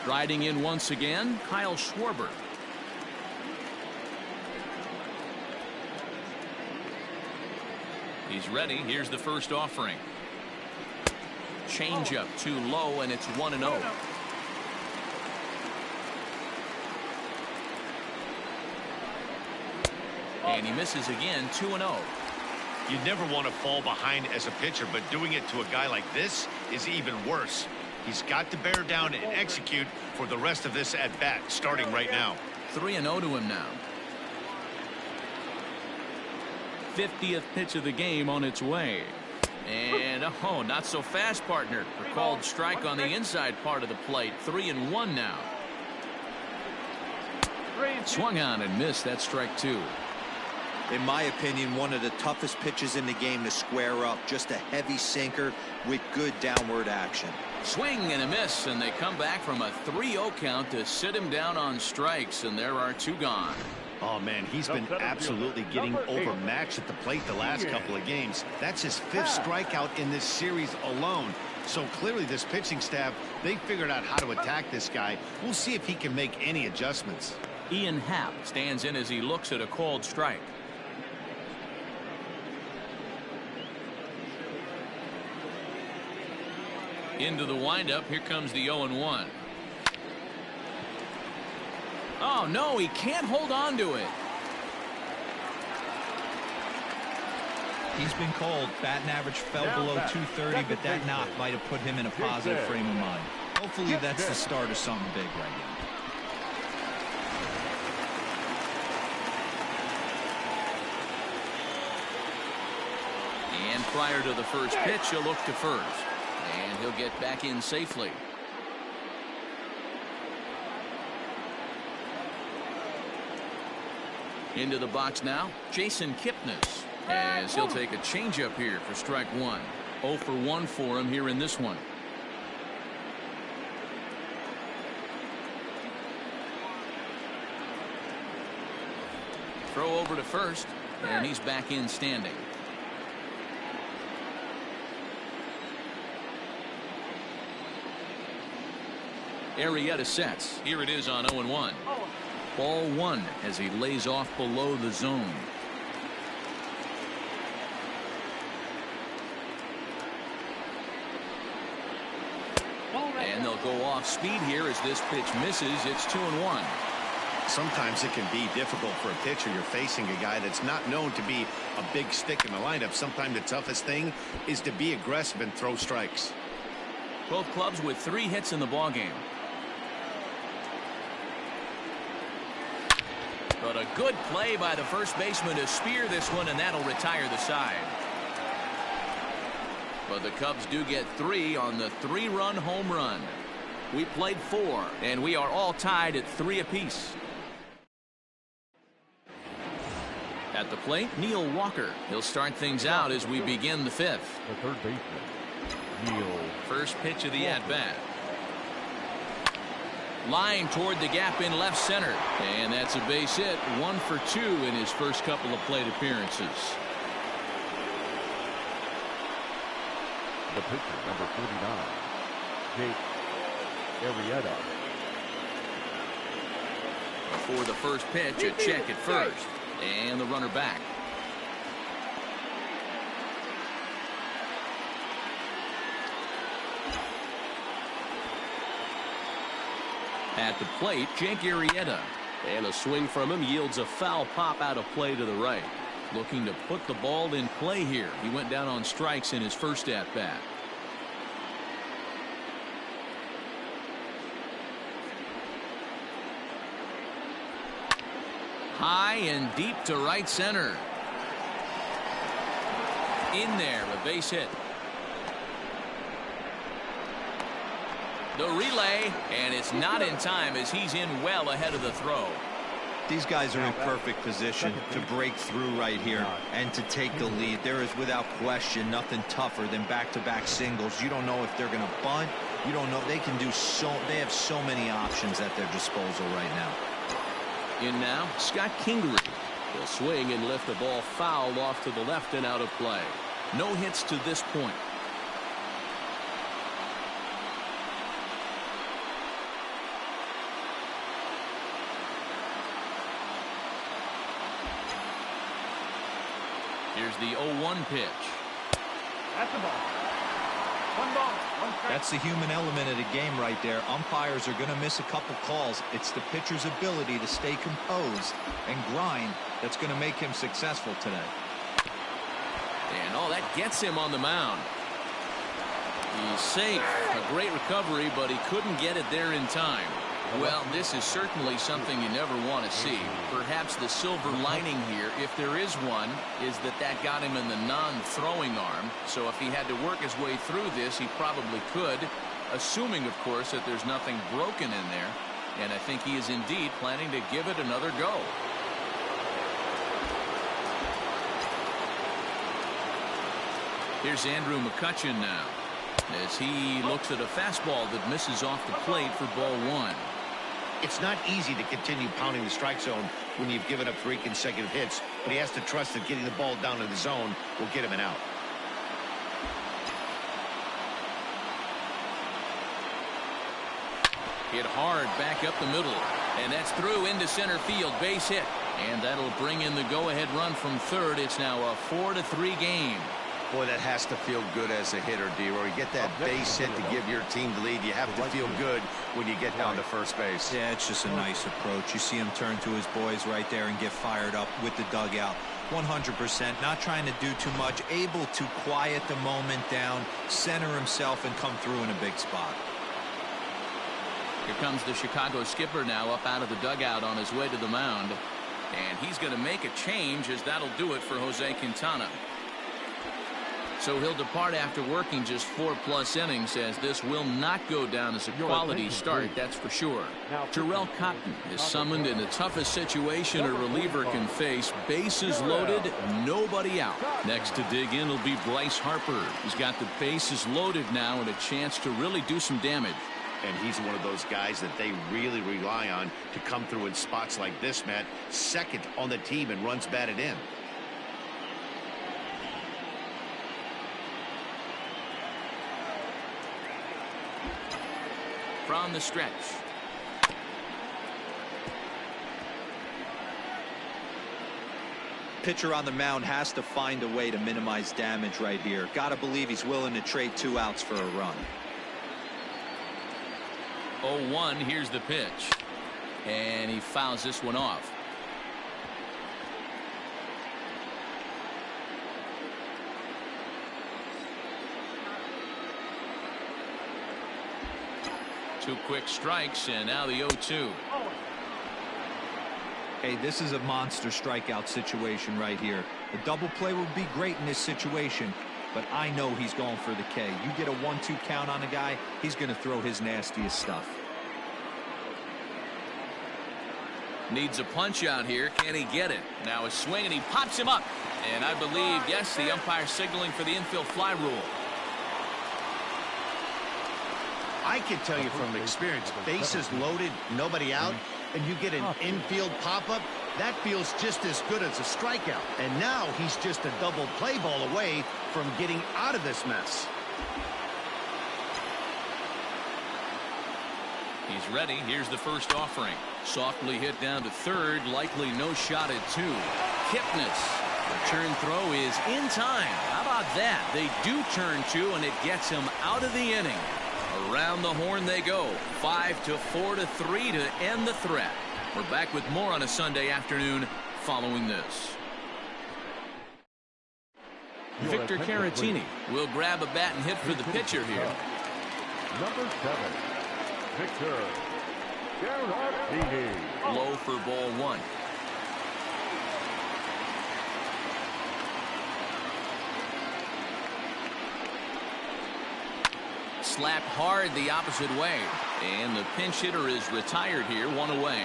Striding in once again, Kyle Schwarber. He's ready. Here's the first offering. Changeup too low, and it's 1-0. And he misses again, 2-0. You never want to fall behind as a pitcher, but doing it to a guy like this is even worse. He's got to bear down and execute for the rest of this at bat, starting right now. 3-0 to him now. 50th pitch of the game on its way. And oh, not so fast, partner. A called strike on the inside part of the plate. 3-1 now. Swung on and missed. That strike 2. In my opinion, one of the toughest pitches in the game to square up. Just a heavy sinker with good downward action. Swing and a miss, and they come back from a 3-0 count to sit him down on strikes, and there are 2 gone. Oh, man, he's been absolutely getting overmatched at the plate the last couple of games. That's his 5th strikeout in this series alone. So clearly this pitching staff, they figured out how to attack this guy. We'll see if he can make any adjustments. Ian Happ stands in as he looks at a called strike. Into the windup. Here comes the 0-1. Oh, no, he can't hold on to it. He's been called. Batting average fell below 230, but that knock might have put him in a positive frame of mind. Hopefully that's the start of something big right now. And prior to the first pitch, he'll look to first. And he'll get back in safely. Into the box now, Jason Kipnis, as he'll take a changeup here for strike 1. 0 for 1 for him here in this one. Throw over to first, and he's back in standing. Arrieta sets. Here it is on 0-1. Ball 1 as he lays off below the zone. And they'll go off speed here as this pitch misses. It's 2-1. Sometimes it can be difficult for a pitcher. You're facing a guy that's not known to be a big stick in the lineup. Sometimes the toughest thing is to be aggressive and throw strikes. Both clubs with 3 hits in the ballgame. But a good play by the first baseman to spear this one, and that'll retire the side. But the Cubs do get 3 on the 3-run home run. We played 4, and we are all tied at 3 apiece. At the plate, Neil Walker. He'll start things out as we begin the 5th. The third baseman, Neil. First pitch of the at-bat. Line toward the gap in left center. And that's a base hit. 1 for 2 in his first couple of plate appearances. The pitcher, number 49, Arrietta. For the first pitch, a check at first. And the runner back. At the plate, Jake Arrieta. And a swing from him yields a foul pop out of play to the right. Looking to put the ball in play here. He went down on strikes in his first at-bat. High and deep to right center. In there, a base hit. The relay, and it's not in time as he's in well ahead of the throw. These guys are in perfect position to break through right here and to take the lead. There is without question nothing tougher than back-to-back singles. You don't know if they're going to bunt. You don't know. They can do so. They have so many options at their disposal right now. In now, Scott Kingery. He'll swing and lift the ball foul off to the left and out of play. No hits to this point. Here's Here's the 0-1 pitch. That's the ball. One ball, one strike. That's the human element of the game right there. Umpires are going to miss a couple calls. It's the pitcher's ability to stay composed and grind that's going to make him successful today. And that gets him on the mound. He's safe. A great recovery, but he couldn't get it there in time. Well, this is certainly something you never want to see. Perhaps the silver lining here, if there is one, is that got him in the non-throwing arm. So if he had to work his way through this, he probably could, assuming, of course, that there's nothing broken in there. And I think he is indeed planning to give it another go. Here's Andrew McCutchen now, as he looks at a fastball that misses off the plate for ball 1. It's not easy to continue pounding the strike zone when you've given up 3 consecutive hits, but he has to trust that getting the ball down in the zone will get him an out. Hit hard back up the middle, and that's through into center field, base hit, and that'll bring in the go-ahead run from third. It's now a 4-3 game. Boy, that has to feel good as a hitter, D-Roy. You get that base hit to give your team the lead. You have to feel good when you get down to first base. Yeah, it's just a nice approach. You see him turn to his boys right there and get fired up with the dugout. 100%, not trying to do too much, able to quiet the moment down, center himself, and come through in a big spot. Here comes the Chicago skipper now up out of the dugout on his way to the mound. And he's going to make a change, as that'll do it for Jose Quintana. So he'll depart after working just 4+ innings, as this will not go down as a quality start, that's for sure. Terrell Cotton is summoned in the toughest situation a reliever can face. Bases loaded, nobody out. Next to dig in will be Bryce Harper. He's got the bases loaded now and a chance to really do some damage. And he's one of those guys that they really rely on to come through in spots like this, Matt. Second on the team in runs batted in. From the stretch. Pitcher on the mound has to find a way to minimize damage right here. Gotta believe he's willing to trade 2 outs for a run. 0-1, here's the pitch. And he fouls this one off. Two quick strikes, and now the 0-2. Hey, this is a monster strikeout situation right here. A double play would be great in this situation, but I know he's going for the K. You get a 1-2 count on a guy, he's going to throw his nastiest stuff. Needs a punch out here. Can he get it? Now a swing, and he pops him up. And I believe, yes, the umpire signaling for the infield fly rule. I can tell you from experience, bases loaded, nobody out, and you get an infield pop-up, that feels just as good as a strikeout. And now he's just a double play ball away from getting out of this mess. He's ready. Here's the first offering. Softly hit down to third. Likely no shot at 2. Kipnis. The turn throw is in time. How about that? They do turn 2, and it gets him out of the inning. Around the horn they go. 5-4-3 to end the threat. We're back with more on a Sunday afternoon following this. Victor Caratini will grab a bat and hit for the pitcher here. Number 7, Victor Caratini. Low for ball 1. Slapped hard the opposite way, and the pinch hitter is retired here, 1 away.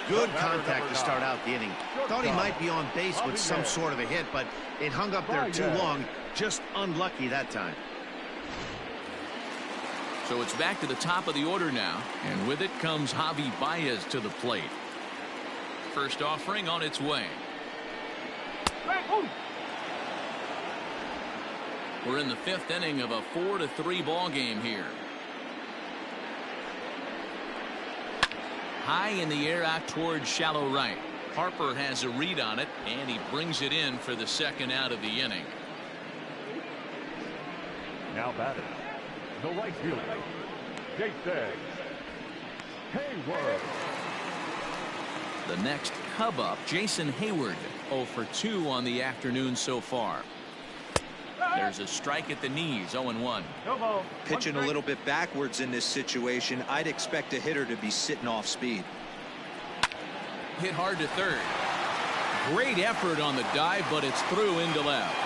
Good contact to start out the inning. Thought he might be on base with some sort of a hit, but it hung up there too long. Just unlucky that time. So it's back to the top of the order now, and with it comes Javi Baez to the plate. First offering on its way. We're in the 5th inning of a 4-3 ball game here. High in the air out towards shallow right. Harper has a read on it, and he brings it in for the second out of the inning. Now batting, the right fielder, Jason Hayward. The next Cub up, Jason Hayward, 0 for 2 on the afternoon so far. There's a strike at the knees, 0-1. Pitching a little bit backwards in this situation. I'd expect a hitter to be sitting off speed. Hit hard to third. Great effort on the dive, but it's through into left.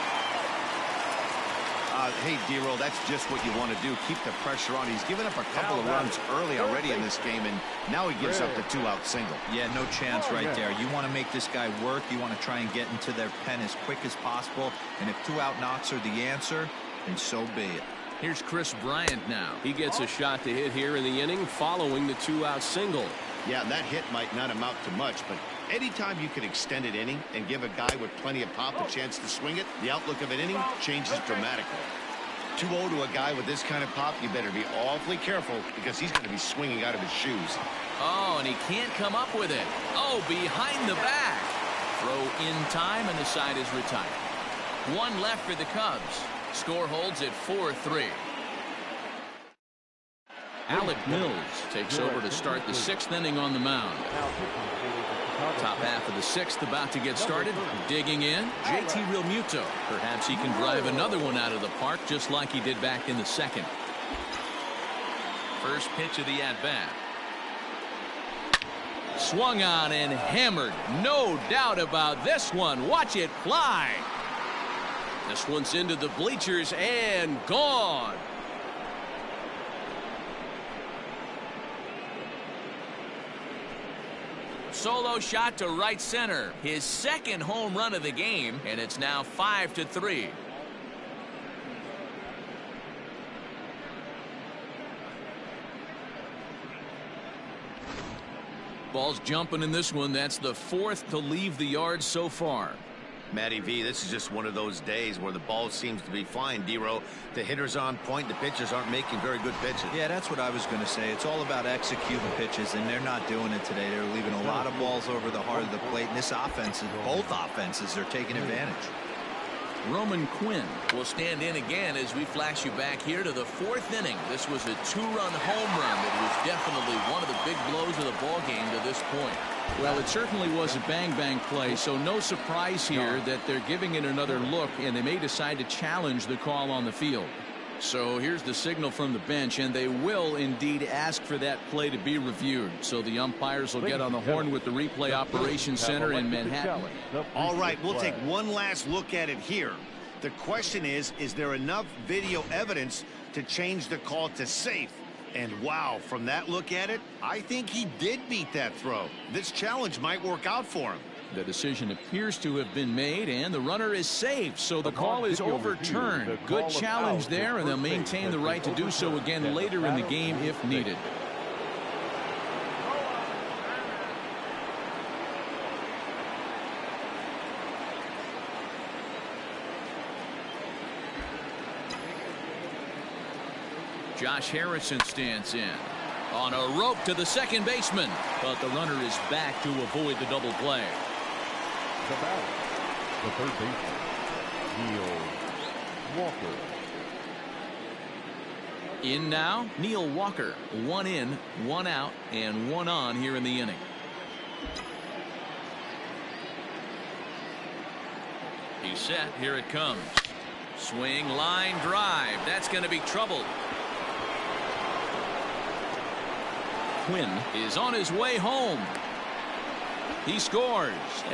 Hey, D-Roll, that's just what you want to do. Keep the pressure on. He's given up a couple of runs early already in this game, and now he gives up the 2-out single. Yeah, no chance right there. You want to make this guy work. You want to try and get into their pen as quick as possible. And if 2-out knocks are the answer, then so be it. Here's Kris Bryant now. He gets a shot to hit here in the inning following the 2-out single. Yeah, that hit might not amount to much, but anytime you can extend an inning and give a guy with plenty of pop a chance to swing it, the outlook of an inning changes dramatically. 2-0 to a guy with this kind of pop, you better be awfully careful because he's going to be swinging out of his shoes. Oh, and he can't come up with it. Oh, behind the back. Throw in time, and the side is retired. One left for the Cubs. Score holds at 4-3. Alec Mills takes over to start the 6th inning on the mound. Top half of the 6th about to get started. Digging in, JT Realmuto. Perhaps he can drive another one out of the park just like he did back in the 2nd. First pitch of the at-bat. Swung on and hammered. No doubt about this one. Watch it fly. This one's into the bleachers and gone. Solo shot to right center. His 2nd home run of the game, and it's now 5-3. Ball's jumping in this one. That's the 4th to leave the yard so far. Matty V, this is just one of those days where the ball seems to be flying, D-Row. The hitter's on point. The pitchers aren't making very good pitches. Yeah, that's what I was going to say. It's all about executing pitches, and they're not doing it today. They're leaving a lot of balls over the heart of the plate, and this offense, both offenses, are taking advantage. Roman Quinn will stand in again as we flash you back here to the 4th inning. This was a 2-run home run that was definitely one of the big blows of the ball game to this point. Well, it certainly was a bang-bang play, so no surprise here that they're giving it another look, and they may decide to challenge the call on the field. So here's the signal from the bench, and they will indeed ask for that play to be reviewed. So the umpires will get on the horn with the replay operations center in Manhattan. All right, we'll take one last look at it here. The question is there enough video evidence to change the call to safe? And wow, from that look at it, I think he did beat that throw. This challenge might work out for him. The decision appears to have been made, and the runner is safe, so the call is overturned. Good challenge there, and they'll maintain the right to do so again later in the game if needed. Josh Harrison stands in on a rope to the 2nd baseman, but the runner is back to avoid the double play. The batter, the 3rd baseman, Neil Walker. In now, Neil Walker. 1 in, 1 out, and 1 on here in the inning. He's set. Here it comes. Swing, line, drive. That's going to be trouble. Quinn is on his way home. He scores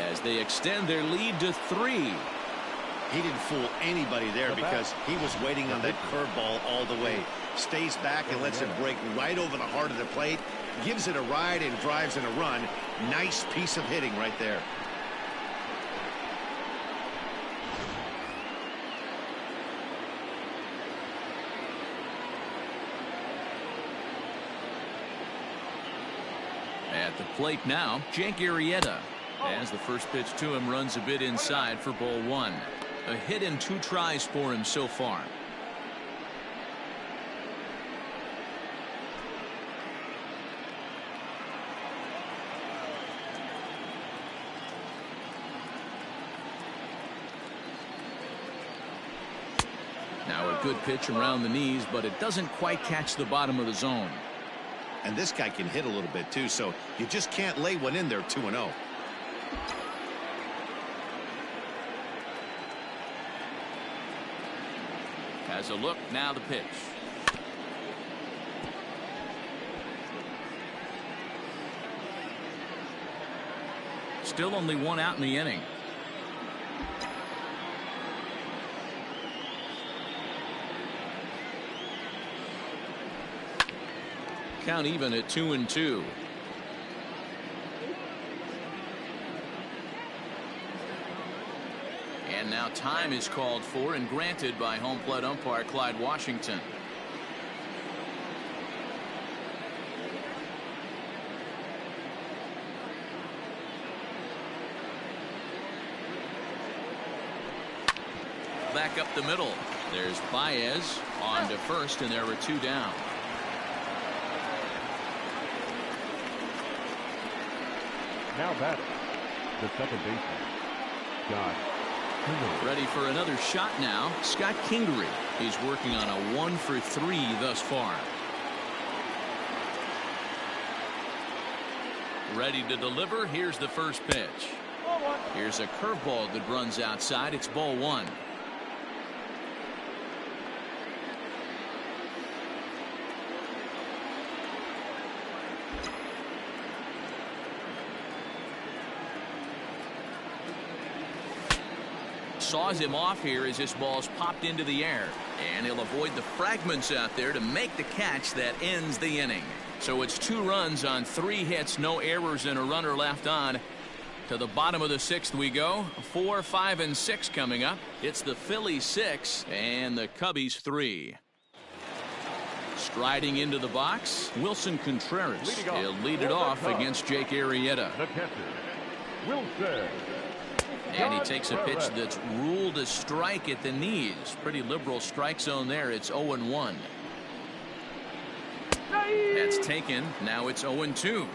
as they extend their lead to 3. He didn't fool anybody there because he was waiting on that curveball all the way. Stays back and lets it break right over the heart of the plate. Gives it a ride and drives in a run. Nice piece of hitting right there. At the plate now, Jake Arrieta. As the first pitch to him runs a bit inside for ball 1. A hit in 2 tries for him so far. Now a good pitch around the knees, but it doesn't quite catch the bottom of the zone. And this guy can hit a little bit too, so you just can't lay one in there 2-0. Has a look, now the pitch. Still only one out in the inning. Count even at 2-2. And now time is called for and granted by home plate umpire Clyde Washington. Back up the middle. There's Baez on to first, and there were two down. Now batting, the second baseman, Scott Kingery. Ready for another shot now. Scott Kingery. He's working on a 1-for-3 thus far. Ready to deliver. Here's the first pitch. Here's a curveball that runs outside. It's ball one. Saws him off here as this ball's popped into the air, and he'll avoid the fragments out there to make the catch that ends the inning. So it's 2 runs on 3 hits, no errors, and a runner left on. To the bottom of the 6th we go. 4, 5, and 6 coming up. It's the Phillies 6 and the Cubbies 3. Striding into the box, Wilson Contreras. He'll lead it off against Jake Arrieta. The catcher, Wilson. And he takes a pitch that's ruled a strike at the knees. Pretty liberal strike zone there. It's 0-1. That's taken. Now it's 0-2.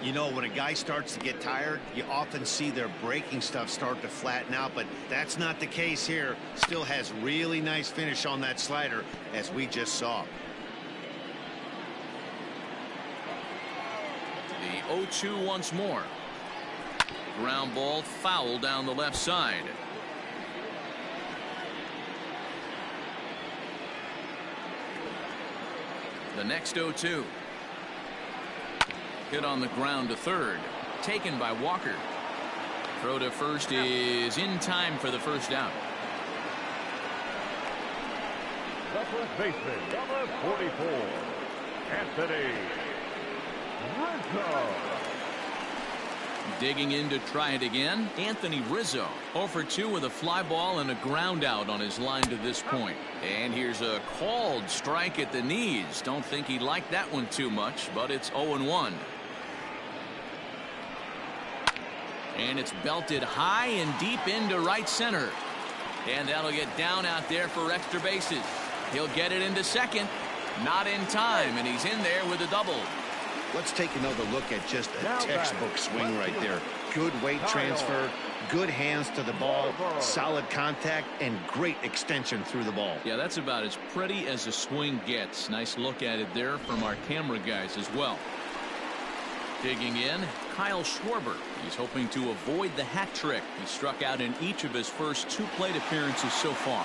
You know, when a guy starts to get tired, you often see their breaking stuff start to flatten out, but that's not the case here. Still has really nice finish on that slider, as we just saw. The 0-2 once more. Ground ball foul down the left side. The next 0-2. Hit on the ground to third. Taken by Walker. Throw to first is in time for the first out. The first baseman, number 44, Anthony Rizzo. Digging in to try it again, Anthony Rizzo. 0-for-2 with a fly ball and a ground out on his line to this point. And here's a called strike at the knees. Don't think he liked that one too much, but it's 0-1. And it's belted high and deep into right center. And that'll get down out there for extra bases. He'll get it into second. Not in time, and he's in there with a double. Let's take another look at just a textbook swing right there. Good weight transfer, good hands to the ball, solid contact, and great extension through the ball. Yeah, that's about as pretty as a swing gets. Nice look at it there from our camera guys as well. Digging in, Kyle Schwarber. He's hoping to avoid the hat trick. He struck out in each of his first 2 plate appearances so far.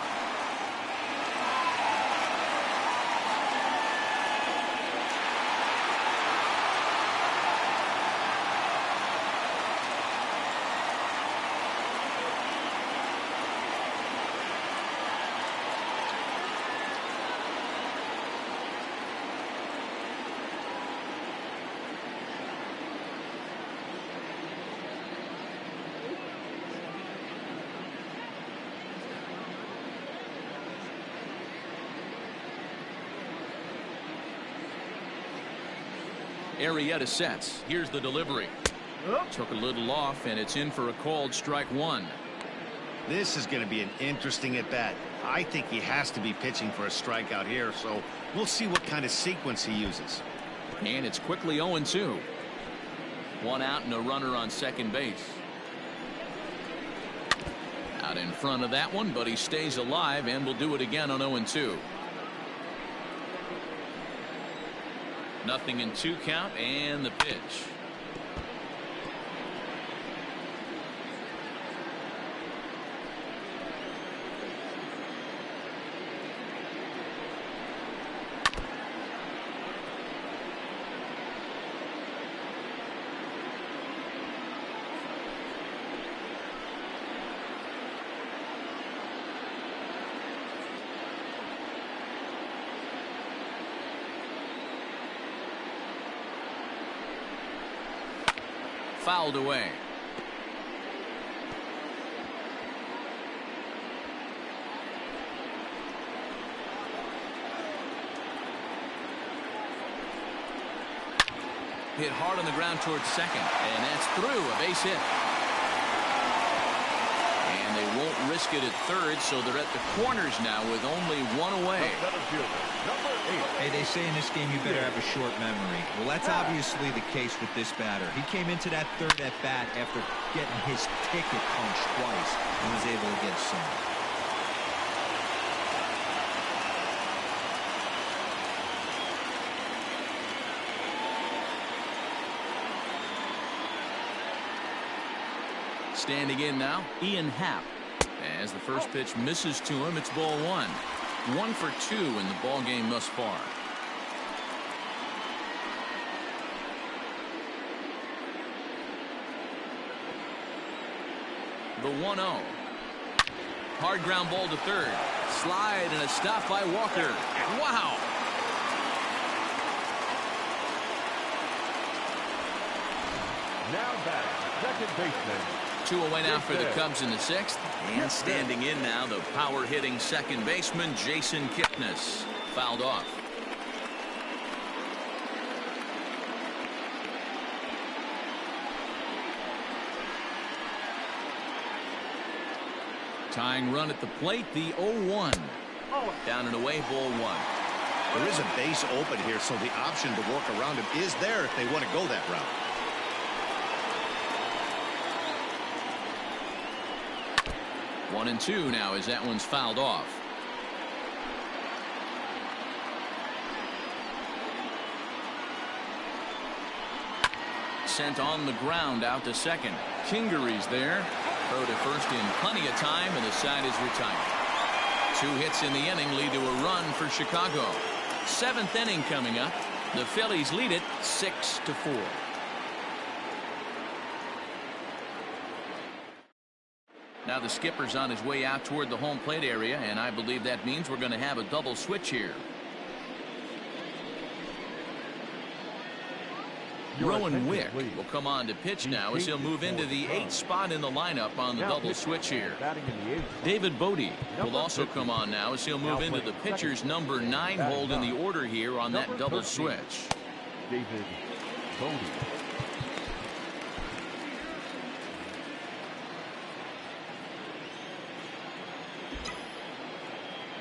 Arietta sets. Here's the delivery. Took a little off, and it's in for a called strike 1. This is going to be an interesting at bat. I think he has to be pitching for a strikeout here, so we'll see what kind of sequence he uses. And it's quickly 0-2. 1 out and a runner on second base. Got in front of that one, but he stays alive and will do it again on 0-2. Nothing in 2 count, and the pitch. Fouled away. Hit hard on the ground towards second, and that's through. A base hit. And they won't risk it at third, so they're at the corners now with only 1 away. Hey, they say in this game you better have a short memory. Well, that's obviously the case with this batter. He came into that third at bat after getting his ticket punched twice and was able to get some. Standing in now, Ian Happ. As the first pitch misses to him, it's ball 1. 1 for 2 in the ball game thus far. The 1-0. Hard ground ball to third. Slide and a stop by Walker. Wow. Now back, second baseman. 2 away now for the Cubs in the 6th. And standing in now, the power-hitting second baseman, Jason Kipnis. Fouled off. Tying run at the plate, the 0-1. Down and away, ball 1. There is a base open here, so the option to work around him is there if they want to go that route. One and 2 now as that one's fouled off. Sent on the ground out to second. Kingery's there. Throw to first in plenty of time, and the side is retired. 2 hits in the inning lead to a run for Chicago. 7th inning coming up. The Phillies lead it 6-4. Now the skipper's on his way out toward the home plate area, and I believe that means we're going to have a double switch here. Rowan Wick will come on to pitch now as he'll move into the 8th spot in the lineup on the double switch here. David Bodie will also come on now as he'll move into the pitcher's number 9 hold in the order here on that double switch. David Bodie.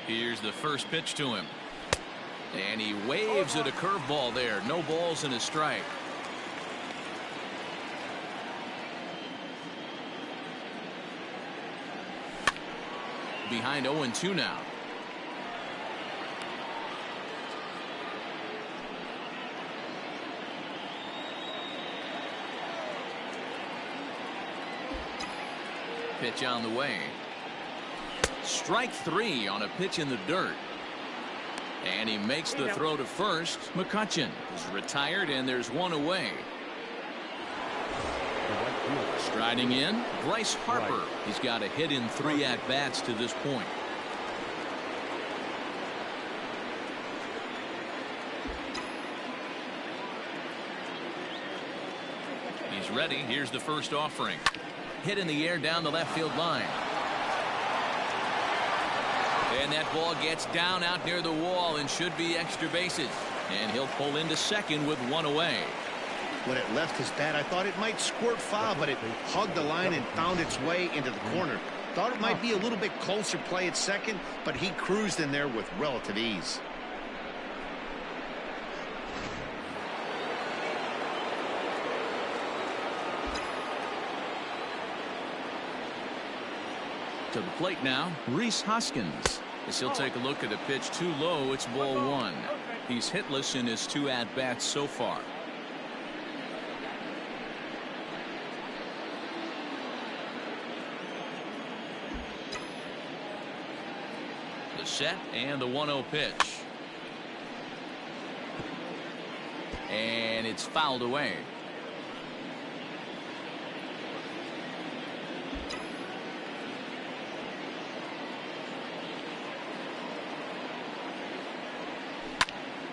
Here's the first pitch to him. And he waves at a curveball there. No balls and a strike. Behind 0-2 now. Pitch on the way. Strike 3 on a pitch in the dirt. And he makes the throw to first. McCutchen is retired, and there's 1 away. Striding in, Bryce Harper. He's got a hit in 3 at-bats to this point. He's ready. Here's the first offering. Hit in the air down the left field line. And that ball gets down out near the wall and should be extra bases. And he'll pull into second with 1 away. When it left his bat, I thought it might squirt foul, but it hugged the line and found its way into the corner. Thought it might be a little bit closer play at second, but he cruised in there with relative ease. To the plate now, Rhys Hoskins. As he'll take a look at a pitch too low, it's ball one. He's hitless in his 2 at-bats so far. The set and the 1-0 pitch. And it's fouled away.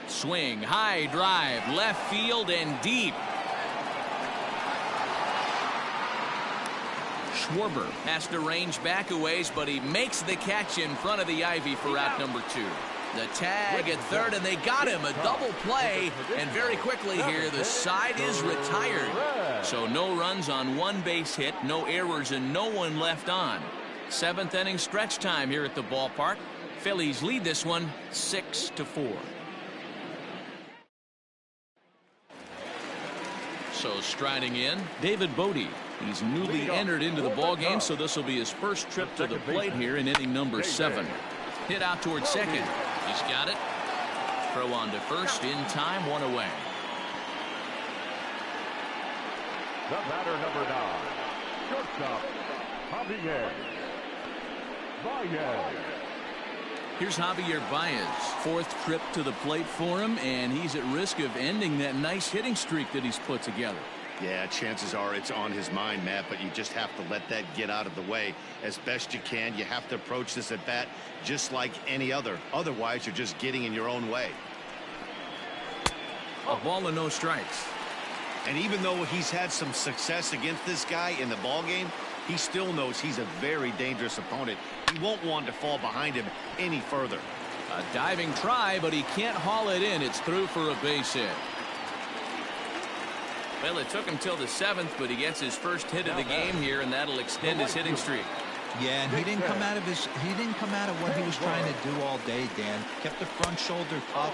Swing, high drive, left field and deep. Schwarber has to range back a ways, but he makes the catch in front of the ivy for out number 2. The tag at third, and they got him. A double play, and very quickly here, the side is retired. So no runs on 1 base hit, no errors, and no one left on. 7th inning stretch time here at the ballpark. Phillies lead this one 6-4. So striding in, David Bodie. He's newly entered into the ball game, so this will be his first trip to the plate here in inning number 7. Hit out towards second. He's got it. Throw on to first in time, 1 away. The batter, number 9, shortstop, Javier Baez. Here's Javier Baez. 4th trip to the plate for him, and he's at risk of ending that nice hitting streak that he's put together. Yeah, chances are it's on his mind, Matt, but you just have to let that get out of the way as best you can. You have to approach this at bat just like any other. Otherwise, you're just getting in your own way. A ball and no strikes. And even though he's had some success against this guy in the ball game, he still knows he's a very dangerous opponent. He won't want to fall behind him any further. A diving try, but he can't haul it in. It's through for a base hit. Well, it took him till the 7th, but he gets his first hit of the game here, and that'll extend his hitting streak. Yeah, and he didn't come out of what he was trying to do all day, Dan. Kept the front shoulder up,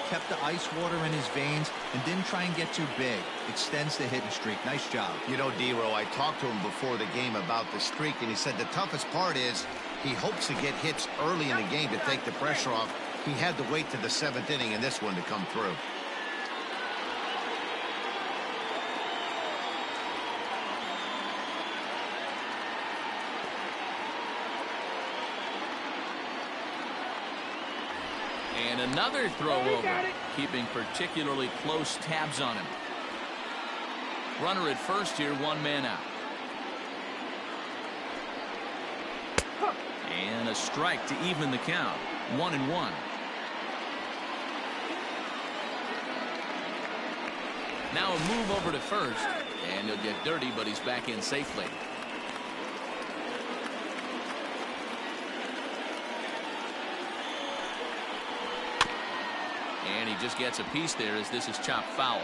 kept the ice water in his veins, and didn't try and get too big. Extends the hitting streak. Nice job. You know, D-Row, I talked to him before the game about the streak, and he said the toughest part is he hopes to get hits early in the game to take the pressure off. He had to wait to the 7th inning in this one to come through. And another throw over, keeping particularly close tabs on him. Runner at first here, 1 man out. And a strike to even the count, 1-1. Now a move over to first, and he'll get dirty, but he's back in safely. And he just gets a piece there as this is chopped foul.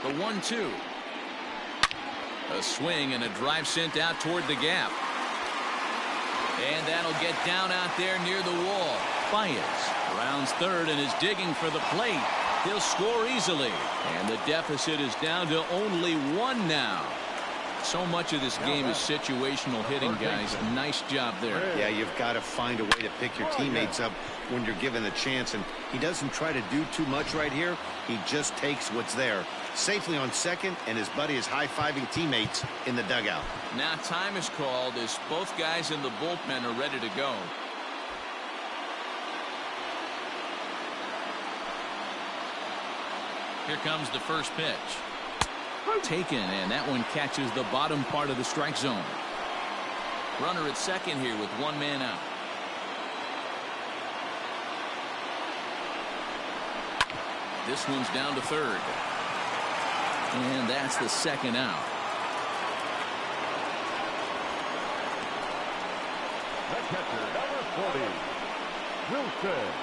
The 1-2. A swing and a drive sent out toward the gap. And that'll get down out there near the wall. Baez rounds third and is digging for the plate. He'll score easily. And the deficit is down to only 1 now. So much of this game is situational hitting, guys. Nice job there. Yeah, you've got to find a way to pick your teammates up when you're given the chance. And he doesn't try to do too much right here. He just takes what's there. Safely on second, and his buddy is high-fiving teammates in the dugout. Now time is called as both guys in the bullpen are ready to go. Here comes the first pitch. Taken, and that one catches the bottom part of the strike zone. Runner at second here with 1 man out. This one's down to third. And that's the second out. The catcher, number 40, Wilson Contreras.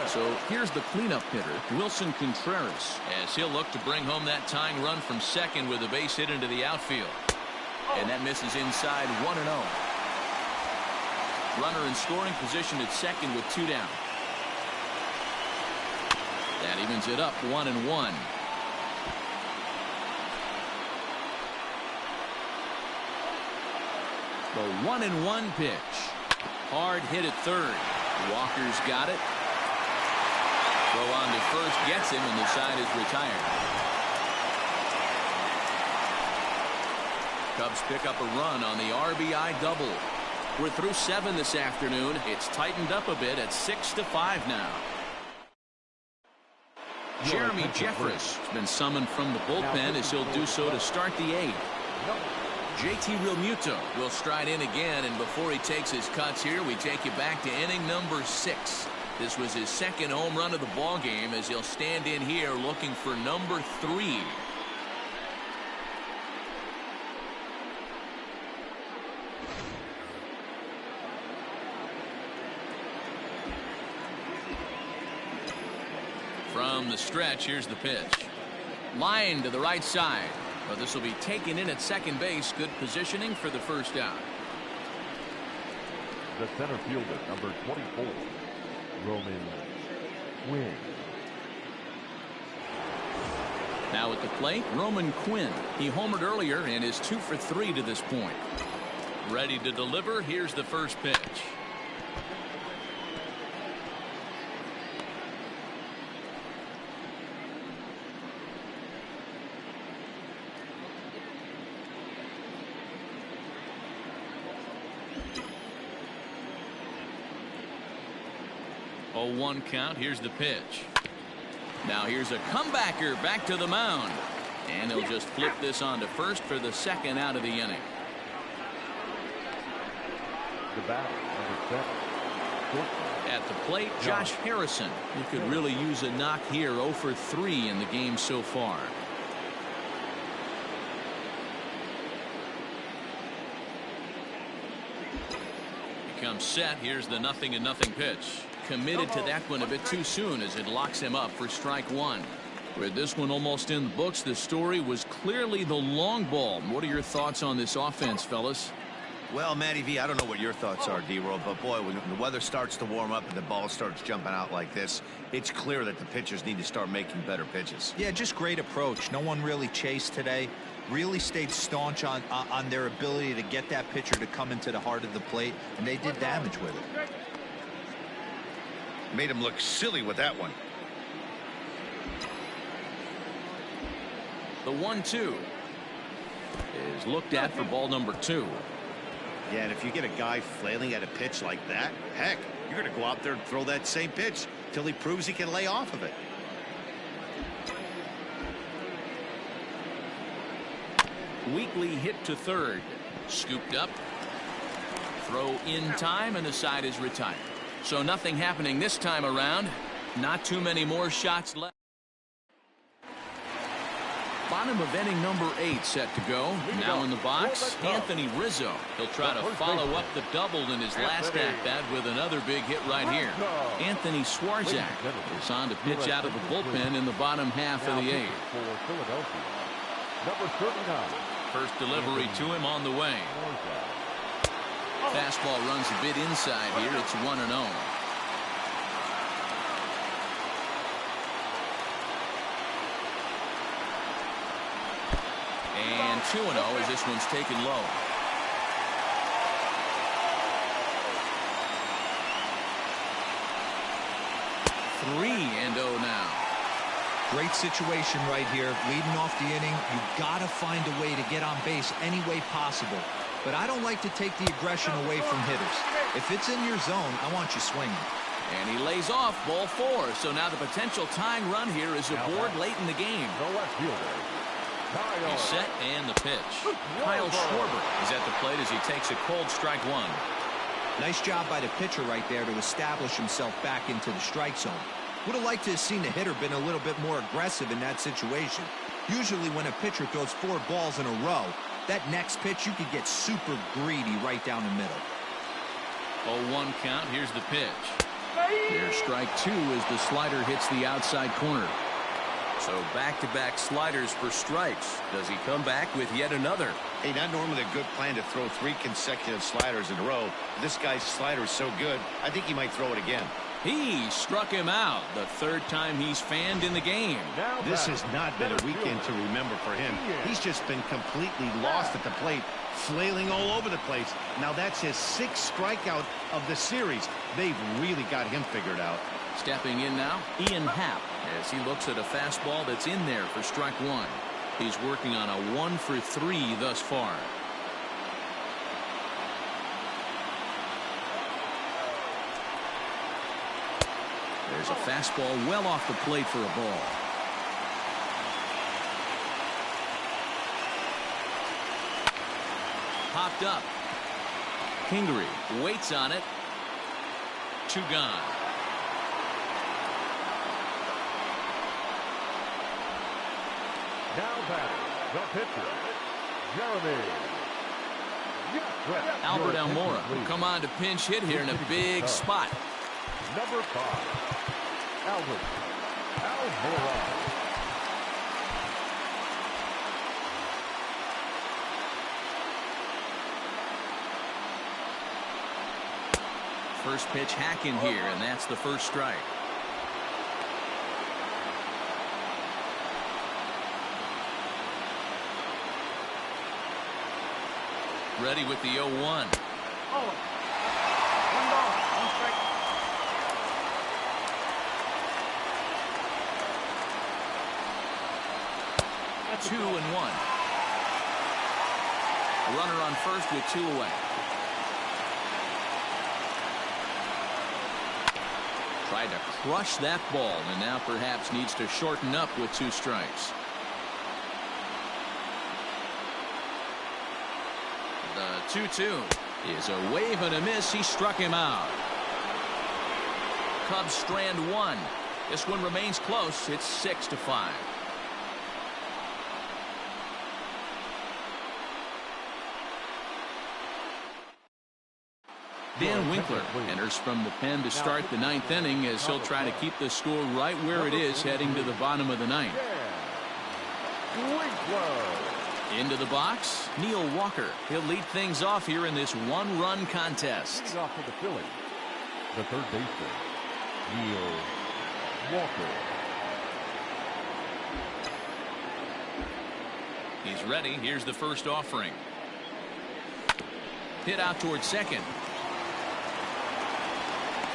So here's the cleanup hitter, Wilson Contreras, as he'll look to bring home that tying run from second with a base hit into the outfield. And that misses inside, 1-0. Runner in scoring position at second with 2 down. That evens it up 1-1. The 1-1 pitch. Hard hit at third. Walker's got it. Throw on to first gets him, and the side is retired. Cubs pick up a run on the RBI double. We're through 7 this afternoon. It's tightened up a bit at 6-5 now. Jeremy Jeffress has been summoned from the bullpen as he'll do so to start the 8th. JT Realmuto will stride in again, and before he takes his cuts here, we take you back to inning number 6. This was his second home run of the ball game as he'll stand in here looking for number 3. From the stretch, here's the pitch. Line to the right side. But this will be taken in at second base. Good positioning for the first out. The center fielder, number 24, Roman Quinn. Now at the plate, Roman Quinn. He homered earlier and is 2 for 3 to this point. Ready to deliver. Here's the first pitch. Oh, 1 count. Here's the pitch. Now here's a comebacker back to the mound. And he'll just flip this on to first for the second out of the inning. The batter, number 7. At the plate, Josh Harrison. He could really use a knock here. 0 for 3 in the game so far. Becomes set. Here's the 0-0 pitch. Committed to that one a bit too soon as it locks him up for strike 1. With this one almost in the books, the story was clearly the long ball. What are your thoughts on this offense, fellas? Well, Matty V, I don't know what your thoughts are, D-Roll, but boy, when the weather starts to warm up and the ball starts jumping out like this, it's clear that the pitchers need to start making better pitches. Yeah, just great approach. No one really chased today. Really stayed staunch on their ability to get that pitcher to come into the heart of the plate, and they did damage with it. Made him look silly with that one. The 1-2 is looked at for ball number 2. Yeah, and if you get a guy flailing at a pitch like that, heck, you're going to go out there and throw that same pitch till he proves he can lay off of it. Weekly hit to third. Scooped up. Throw in time, and the side is retired. So nothing happening this time around. Not too many more shots left. Bottom of inning number 8 set to go. Now in the box, Anthony Rizzo. He'll try to follow up the double in his last at-bat with another big hit right here. Anthony Swarzak is on to pitch out of the bullpen in the bottom half of the 8th. Number 39. First delivery to him on the way. Fastball runs a bit inside here. It's 1-0. And 2-0 as this one's taken low. 3-0 now. Great situation right here. Leading off the inning, you gotta find a way to get on base any way possible. But I don't like to take the aggression away from hitters. If it's in your zone, I want you swinging. And he lays off ball 4. So now the potential tying run here is aboard late in the game. He's set and the pitch. Kyle Schwarber is at the plate as he takes a cold strike 1. Nice job by the pitcher right there to establish himself back into the strike zone. Would have liked to have seen the hitter been a little bit more aggressive in that situation. Usually when a pitcher throws 4 balls in a row, that next pitch you could get super greedy right down the middle. 0-1 count. Here's the pitch. Here's strike 2 as the slider hits the outside corner. So back-to-back sliders for strikes. Does he come back with yet another? Hey, not normally a good plan to throw 3 consecutive sliders in a row. This guy's slider is so good, I think he might throw it again. He struck him out. The third time he's fanned in the game. This has not been a weekend to remember for him. He's just been completely lost at the plate, flailing all over the place. Now that's his 6th strikeout of the series. They've really got him figured out. Stepping in now, Ian Happ, as he looks at a fastball that's in there for strike 1. He's working on a 1 for 3 thus far. There's a fastball well off the plate for a ball. Popped up. Kingery waits on it. 2 gone. Now batting, the pitcher, Jeremy. Albert Almora will come on to pinch hit here in a big spot. Number 5, Albert Almora. First pitch hacking here, and that's the first strike. Ready with the 0-1. Oh. 1 ball, 1 strike. That's 2 and 1. A runner on first with 2 away. Tried to crush that ball, and now perhaps needs to shorten up with 2 strikes. The 2-2 is a wave and a miss. He struck him out. Cubs strand 1. This one remains close. It's 6-5. Dan Winkler enters from the pen to start the 9th inning, as he'll try to keep the score right where it is heading to the bottom of the 9th. Into the box, Neil Walker. He'll lead things off here in this 1-run contest. Leading off for the Phillies, the third baseman, Neil Walker. He's ready. Here's the first offering. Hit out towards second.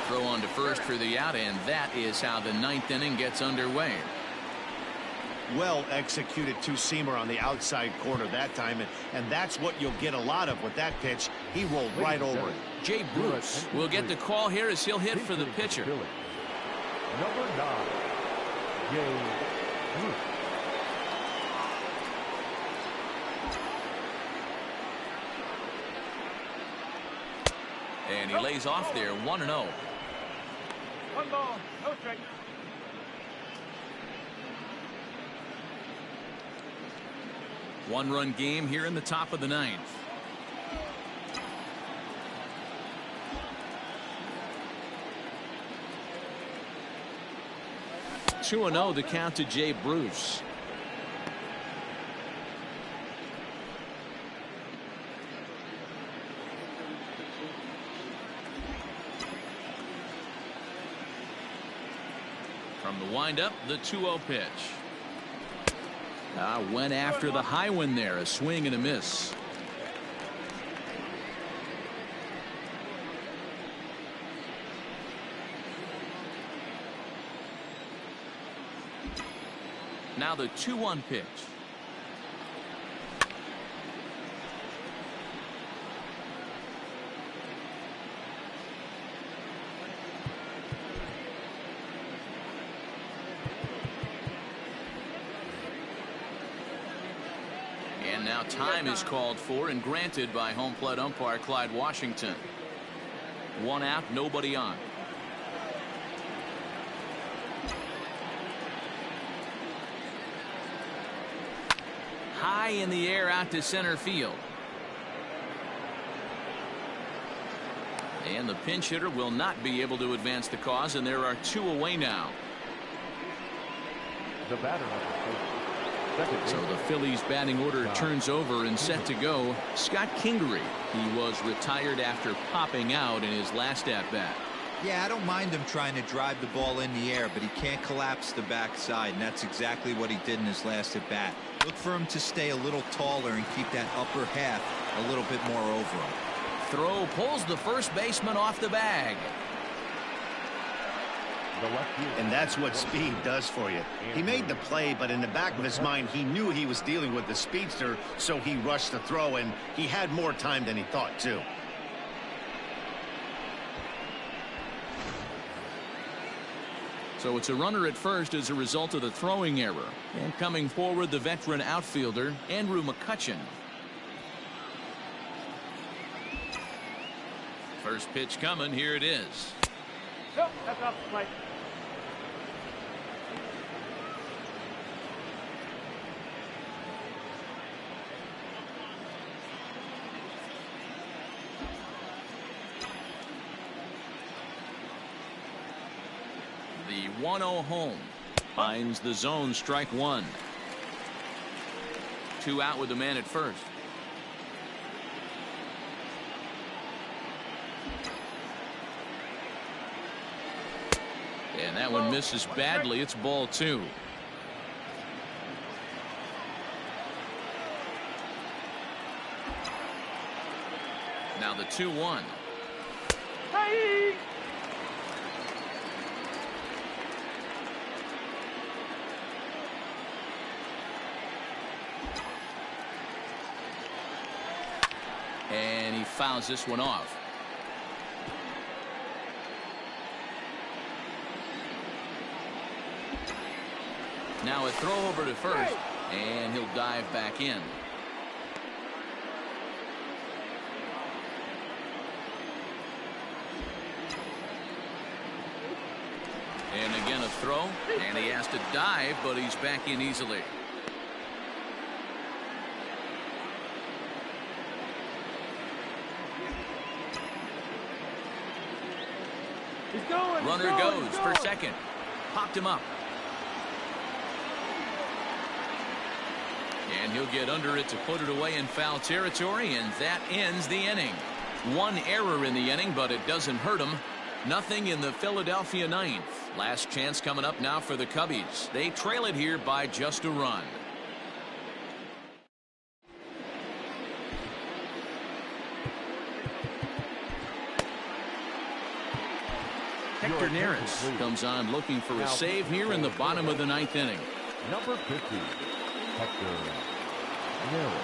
Throw on to first for the out, and that is how the 9th inning gets underway. Well executed 2-seamer on the outside corner that time, and that's what you'll get a lot of with that pitch. He rolled right over it. Jay Bruce will get the call here as he'll hit for the pitcher. Number 9, Jay Bruce. And he lays off there, 1-0. 1 ball, no strike. One-run game here in the top of the 9th. 2-0 the count to Jay Bruce. From the windup, the 2-0 pitch. Went after the high one there. A swing and a miss. Now the 2-1 pitch. And now time is called for and granted by home plate umpire Clyde Washington. 1 out, nobody on. High in the air out to center field. And the pinch hitter will not be able to advance the cause, and there are 2 away now. The batter So the Phillies batting order turns over and set to go. Scott Kingery. He was retired after popping out in his last at bat. Yeah, I don't mind him trying to drive the ball in the air, but he can't collapse the backside, and that's exactly what he did in his last at bat. Look for him to stay a little taller and keep that upper half a little bit more over him. Throw pulls the first baseman off the bag. And that's what speed does for you. He made the play, but in the back of his mind, he knew he was dealing with the speedster, so he rushed the throw, and he had more time than he thought, too. So it's a runner at first as a result of the throwing error. And coming forward, the veteran outfielder, Andrew McCutchen. First pitch coming. Here it is. Nope, that's off the plate. The 1-0 home finds the zone, strike one. 2 out with the man at first. And that one misses badly. It's ball 2. Now the 2-1. Hey! And he fouls this one off. Now a throw over to first, and he'll dive back in. And again a throw, and he has to dive, but he's back in easily. Runner goes for second. Popped him up. And he'll get under it to put it away in foul territory, and that ends the inning. 1 error in the inning, but it doesn't hurt him. Nothing in the Philadelphia 9th. Last chance coming up now for the Cubbies. They trail it here by just a run. Hector Neris comes on looking for a save here in the bottom of the 9th inning. Number 50, Hector Neris.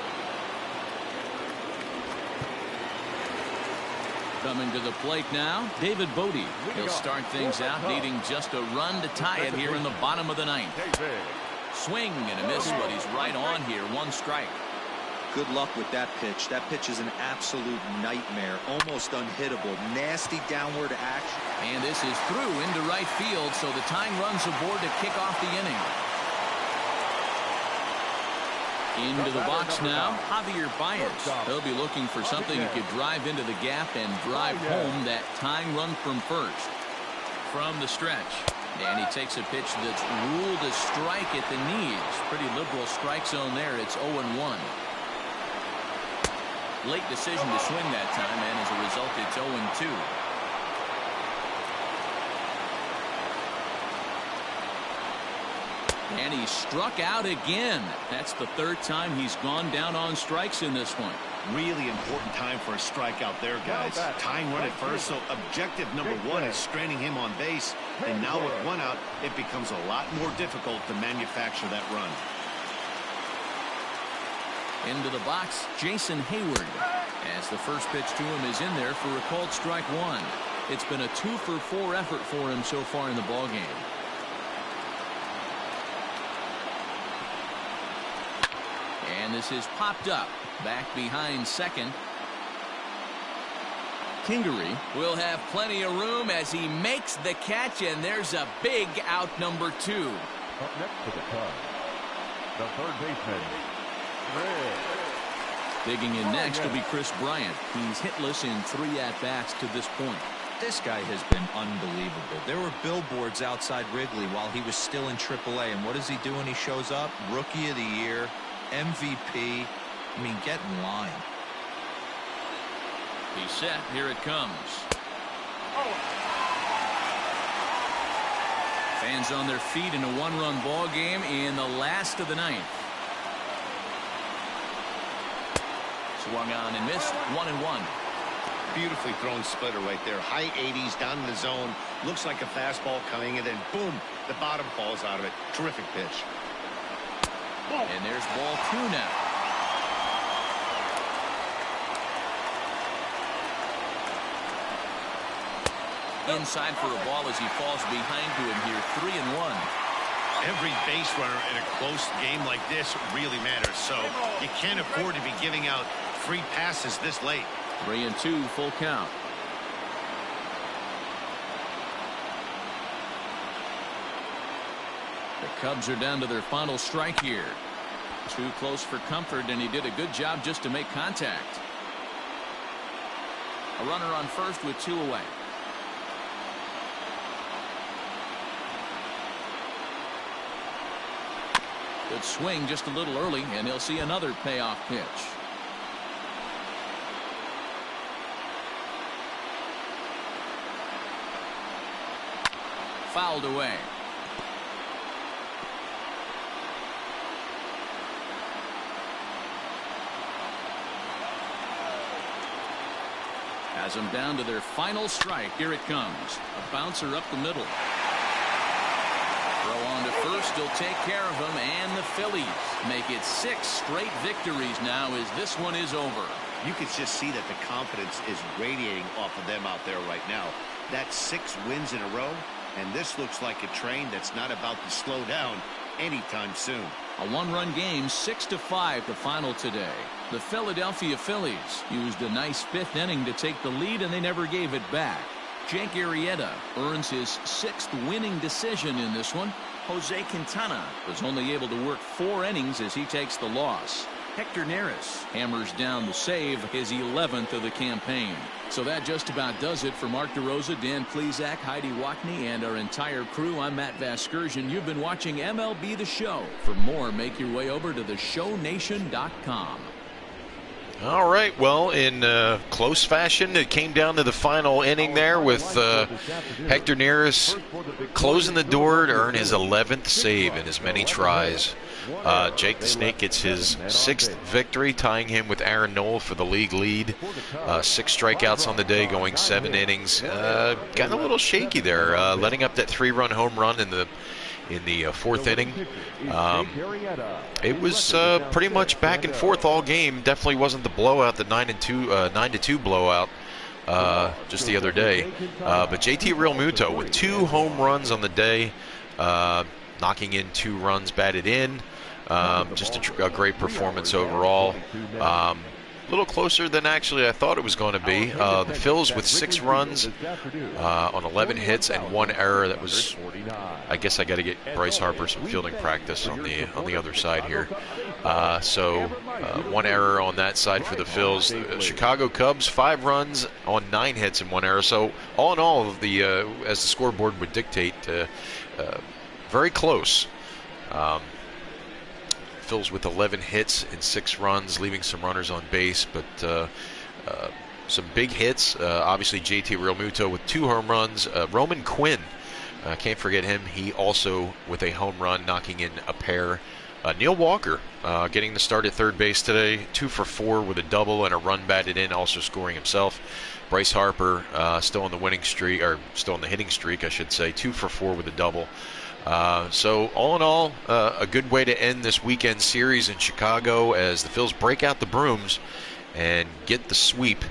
Coming to the plate now, David Bodie. He'll start things out, needing just a run to tie it here in the bottom of the 9th. Swing and a miss, but he's right on here. 1 strike. Good luck with that pitch. That pitch is an absolute nightmare. Almost unhittable. Nasty downward action. And this is through into right field, so the tying runs aboard to kick off the inning. Into the box now, Javier Baez. He'll be looking for something he could drive into the gap and drive home that tying run from first. From the stretch. And he takes a pitch that's ruled a strike at the knees. Pretty liberal strike zone there. It's 0-1. Late decision to swing that time, and as a result, it's 0-2. And he struck out again. That's the 3rd time he's gone down on strikes in this one. Really important time for a strikeout there, guys. Tying run at first, so objective number 1 is straining him on base. And now with 1 out, it becomes a lot more difficult to manufacture that run. Into the box, Jason Hayward. As the first pitch to him is in there for a called strike 1. It's been a 2-for-4 effort for him so far in the ballgame. And this is popped up. Back behind second. Kingery will have plenty of room as he makes the catch, and there's a big out, number 2. Up next to the Cubs, the 3rd baseman, Digging in next will be Kris Bryant. He's hitless in 3 at-bats to this point. This guy has been unbelievable. There were billboards outside Wrigley while he was still in AAA, and what does he do when he shows up? Rookie of the Year, MVP. I mean, get in line. He's set. Here it comes. Fans on their feet in a one-run ball game in the last of the ninth. Swung on and missed. 1-1. Beautifully thrown splitter right there. High 80s down in the zone. Looks like a fastball coming, and then boom, the bottom falls out of it. Terrific pitch. And there's ball 2 now. Inside for a ball as he falls behind to him here. 3-1. Every base runner in a close game like this really matters, so you can't afford to be giving out free passes this late. 3-2, full count. The Cubs are down to their final strike here. Too close for comfort, and he did a good job just to make contact. A runner on first with 2 away. Good swing just a little early, and he'll see another payoff pitch. Fouled away. Has them down to their final strike. Here it comes. A bouncer up the middle. Throw on to first. He'll take care of him, and the Phillies make it 6 straight victories now as this one is over. You can just see that the confidence is radiating off of them out there right now. That's 6 wins in a row, and this looks like a train that's not about to slow down anytime soon. A one-run game, 6-5 the final today. The Philadelphia Phillies used a nice 5th inning to take the lead, and they never gave it back. Jake Arrieta earns his 6th winning decision in this one. Jose Quintana was only able to work 4 innings as he takes the loss. Hector Neris hammers down the save, his 11th of the campaign. So that just about does it for Mark DeRosa, Dan Plesac, Heidi Wackney, and our entire crew. I'm Matt Vasgersian. You've been watching MLB The Show. For more, make your way over to theshownation.com. All right, well, in close fashion, it came down to the final inning there with Hector Neris closing the door to earn his 11th save in as many tries. Jake the Snake gets his 6th victory, tying him with Aaron Noel for the league lead. 6 strikeouts on the day, going 7 innings. Got a little shaky there, letting up that 3-run home run in the 4th inning. It was pretty much back and forth all game. Definitely wasn't the blowout, the 9-2 blowout just the other day. But JT Realmuto with 2 home runs on the day, knocking in 2 runs batted in. Just a great performance overall. A little closer than actually I thought it was going to be. The Phils with 6 runs on 11 hits and 1 error. That was, I guess I got to get Bryce Harper some fielding practice on the other side here. So 1 error on that side for the Phils. The Chicago Cubs 5 runs on 9 hits and 1 error. So all in all, as the scoreboard would dictate, very close. Phils with 11 hits and 6 runs, leaving some runners on base, but some big hits. Obviously, JT Realmuto with 2 home runs. Roman Quinn, can't forget him. He also with a home run, knocking in a pair. Neil Walker getting the start at third base today, 2 for 4 with a double and a run batted in, also scoring himself. Bryce Harper still on the winning streak, or still on the hitting streak, I should say, 2 for 4 with a double. So all in all, a good way to end this weekend series in Chicago as the Phils break out the brooms and get the sweep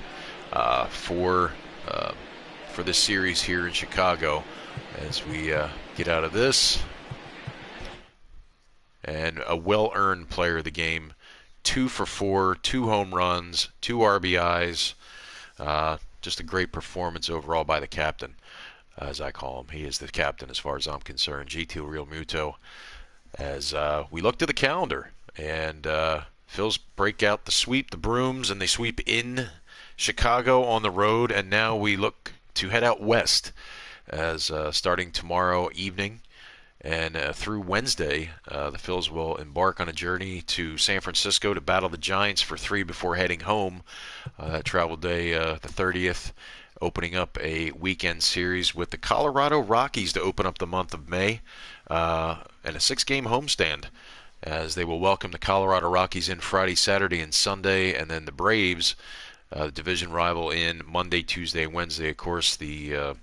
for this series here in Chicago as we get out of this. And a well-earned player of the game, 2 for 4, 2 home runs, 2 RBIs. Just a great performance overall by the captain, as I call him. He is the captain as far as I'm concerned, JT Realmuto. As we look to the calendar, and Phils break out the brooms, and they sweep in Chicago on the road, and now we look to head out west as starting tomorrow evening and through Wednesday, the Phils will embark on a journey to San Francisco to battle the Giants for 3 before heading home. Travel day the 30th opening up a weekend series with the Colorado Rockies to open up the month of May, and a 6-game homestand, as they will welcome the Colorado Rockies in Friday, Saturday, and Sunday, and then the Braves, the division rival, in Monday, Tuesday, and Wednesday. Of course, the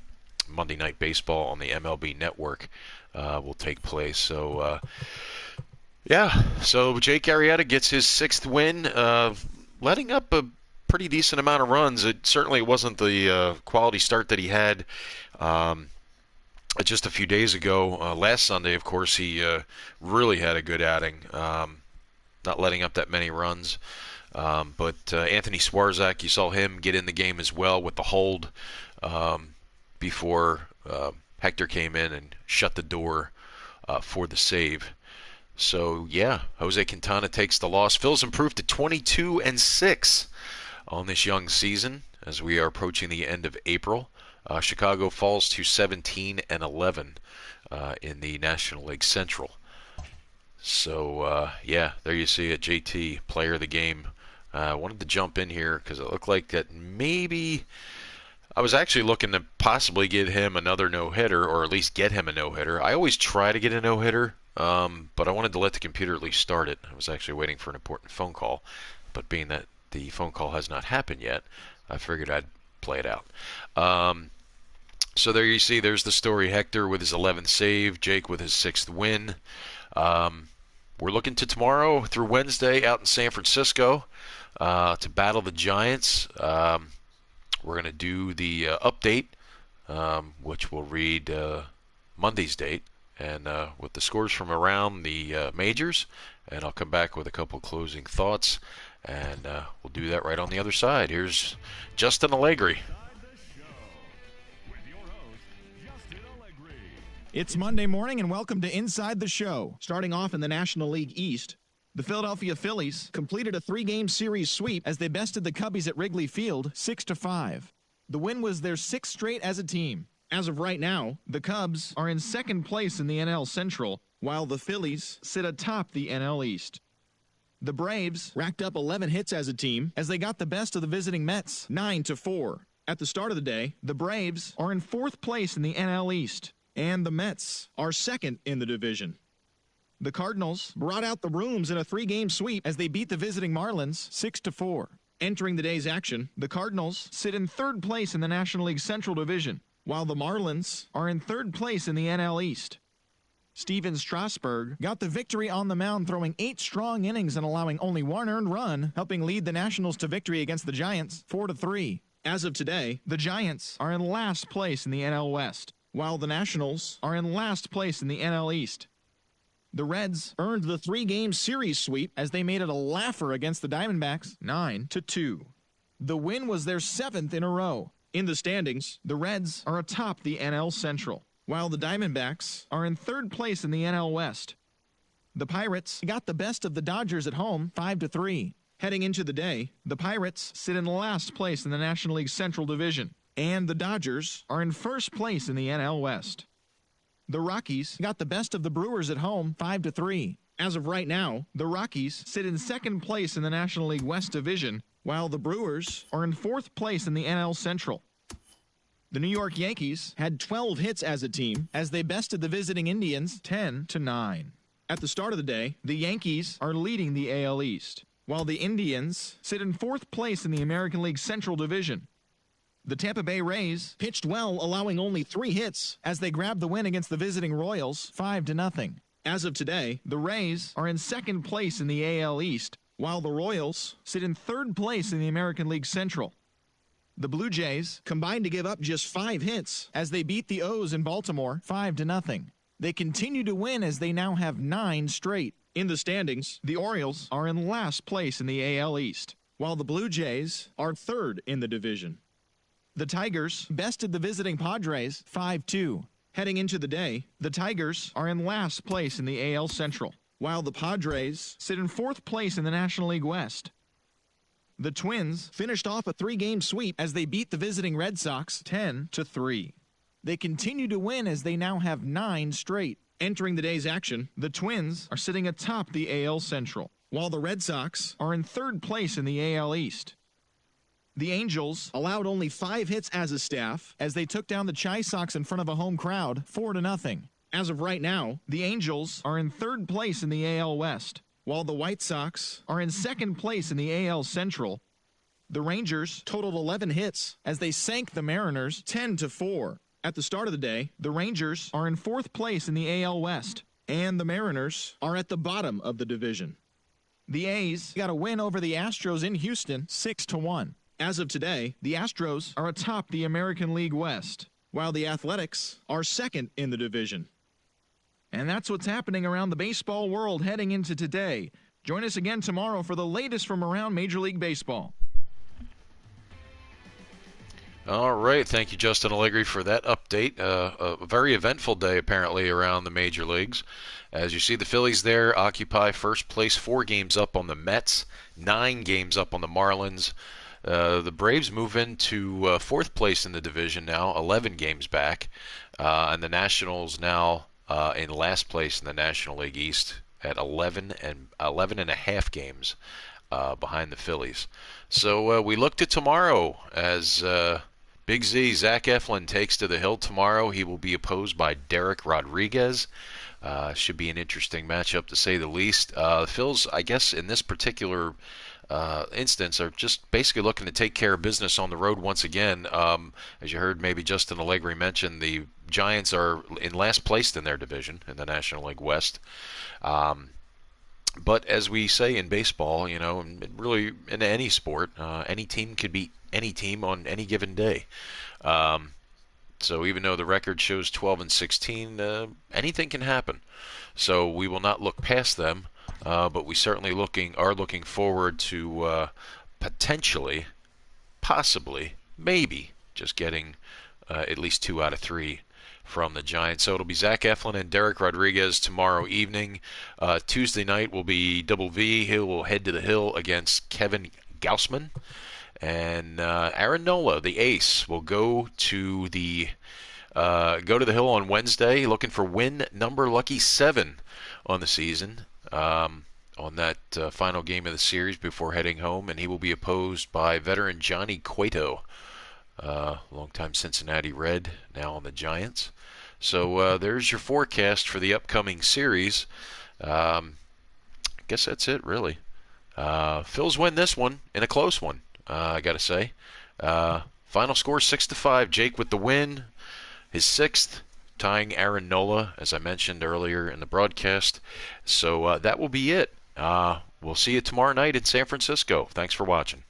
Monday Night Baseball on the MLB Network will take place. So, so Jake Arrieta gets his 6th win, letting up a pretty decent amount of runs. It certainly wasn't the quality start that he had just a few days ago. Last Sunday, of course, he really had a good outing, not letting up that many runs. But Anthony Swarzak, you saw him get in the game as well with the hold before Hector came in and shut the door for the save. So, Jose Quintana takes the loss. Phil's improved to 22-6 on this young season as we are approaching the end of April. Chicago falls to 17-11 in the National League Central. So, there you see it. JT, player of the game. I wanted to jump in here because it looked like that maybe I was actually looking to possibly get him another no-hitter, or at least get him a no-hitter. I always try to get a no-hitter, but I wanted to let the computer at least start it. I was actually waiting for an important phone call, but being that the phone call has not happened yet, I figured I'd play it out. So there you see, there's the story. Hector with his 11th save, Jake with his 6th win. We're looking to tomorrow through Wednesday out in San Francisco to battle the Giants. We're going to do the update, which will read Monday's date, and with the scores from around the majors, and I'll come back with a couple closing thoughts, and we'll do that right on the other side. Here's Justin Allegri. It's Monday morning, and welcome to Inside the Show. Starting off in the National League East, the Philadelphia Phillies completed a 3-game series sweep as they bested the Cubbies at Wrigley Field 6-5. The win was their 6th straight as a team. As of right now, the Cubs are in 2nd place in the NL Central, while the Phillies sit atop the NL East. The Braves racked up 11 hits as a team as they got the best of the visiting Mets 9-4. At the start of the day, the Braves are in 4th place in the NL East, and the Mets are 2nd in the division. The Cardinals brought out the rooms in a 3-game sweep as they beat the visiting Marlins 6-4. Entering the day's action, the Cardinals sit in 3rd place in the National League Central Division, while the Marlins are in 3rd place in the NL East. Steven Strasburg got the victory on the mound, throwing 8 strong innings and allowing only 1 earned run, helping lead the Nationals to victory against the Giants 4-3. As of today, the Giants are in last place in the NL West, while the Nationals are in last place in the NL East. The Reds earned the 3-game series sweep as they made it a laugher against the Diamondbacks 9-2. The win was their 7th in a row. In the standings, the Reds are atop the NL Central, while the Diamondbacks are in 3rd place in the NL West. The Pirates got the best of the Dodgers at home 5-3. Heading into the day, the Pirates sit in last place in the National League Central Division, and the Dodgers are in 1st place in the NL West. The Rockies got the best of the Brewers at home 5-3. As of right now, the Rockies sit in 2nd place in the National League West Division, while the Brewers are in 4th place in the NL Central. The New York Yankees had 12 hits as a team as they bested the visiting Indians 10-9. At the start of the day, the Yankees are leading the AL East, while the Indians sit in 4th place in the American League Central Division. The Tampa Bay Rays pitched well, allowing only 3 hits as they grabbed the win against the visiting Royals 5-0. As of today, the Rays are in 2nd place in the AL East, while the Royals sit in 3rd place in the American League Central. The Blue Jays combined to give up just 5 hits as they beat the O's in Baltimore 5-0. They continue to win as they now have 9 straight. In the standings, the Orioles are in last place in the AL East, while the Blue Jays are 3rd in the division. The Tigers bested the visiting Padres 5-2. Heading into the day, the Tigers are in last place in the AL Central, while the Padres sit in 4th place in the National League West. The Twins finished off a 3-game sweep as they beat the visiting Red Sox 10-3. They continue to win as they now have 9 straight. Entering the day's action, the Twins are sitting atop the AL Central, while the Red Sox are in 3rd place in the AL East. the Angels allowed only 5 hits as a staff as they took down the Chi Sox in front of a home crowd 4-0. As of right now, the Angels are in 3rd place in the AL West, while the White Sox are in 2nd place in the AL Central. The Rangers totaled 11 hits as they sank the Mariners 10-4. At the start of the day, the Rangers are in 4th place in the AL West, and the Mariners are at the bottom of the division. The A's got a win over the Astros in Houston 6-1. As of today, the Astros are atop the American League West, while the Athletics are 2nd in the division. And that's what's happening around the baseball world heading into today. Join us again tomorrow for the latest from around Major League Baseball. All right. Thank you, Justin Allegri, for that update. A very eventful day, apparently, around the major leagues. As you see, the Phillies there occupy first place, 4 games up on the Mets, 9 games up on the Marlins. The Braves move into 4th place in the division now, 11 games back. And the Nationals now in last place in the National League East at 11 and a half games behind the Phillies. So we look to tomorrow as Big Z, Zach Eflin, takes to the hill tomorrow. He will be opposed by Derek Rodriguez. Should be an interesting matchup, to say the least. The Phils, I guess, in this particular instance, are just basically looking to take care of business on the road once again. As you heard maybe Justin Allegri mention, the Giants are in last place in their division in the National League West. But as we say in baseball, and really in any sport, any team could beat any team on any given day. So even though the record shows 12-16, anything can happen. So we will not look past them, but we certainly are looking forward to potentially, possibly, maybe just getting at least 2 out of 3 from the Giants. So it'll be Zach Eflin and Derek Rodriguez tomorrow evening. Tuesday night will be Double V. He will head to the hill against Kevin Gausman. And Aaron Nola, the ace, will go to the hill on Wednesday, looking for win number lucky 7 on the season on that final game of the series before heading home, and he will be opposed by veteran Johnny Cueto, longtime Cincinnati Red, now on the Giants. So there's your forecast for the upcoming series. I guess that's it, really. Phils win this one in a close one. I got to say. Final score 6-5. Jake with the win. His 6th, tying Aaron Nola, as I mentioned earlier in the broadcast. So that will be it. We'll see you tomorrow night in San Francisco. Thanks for watching.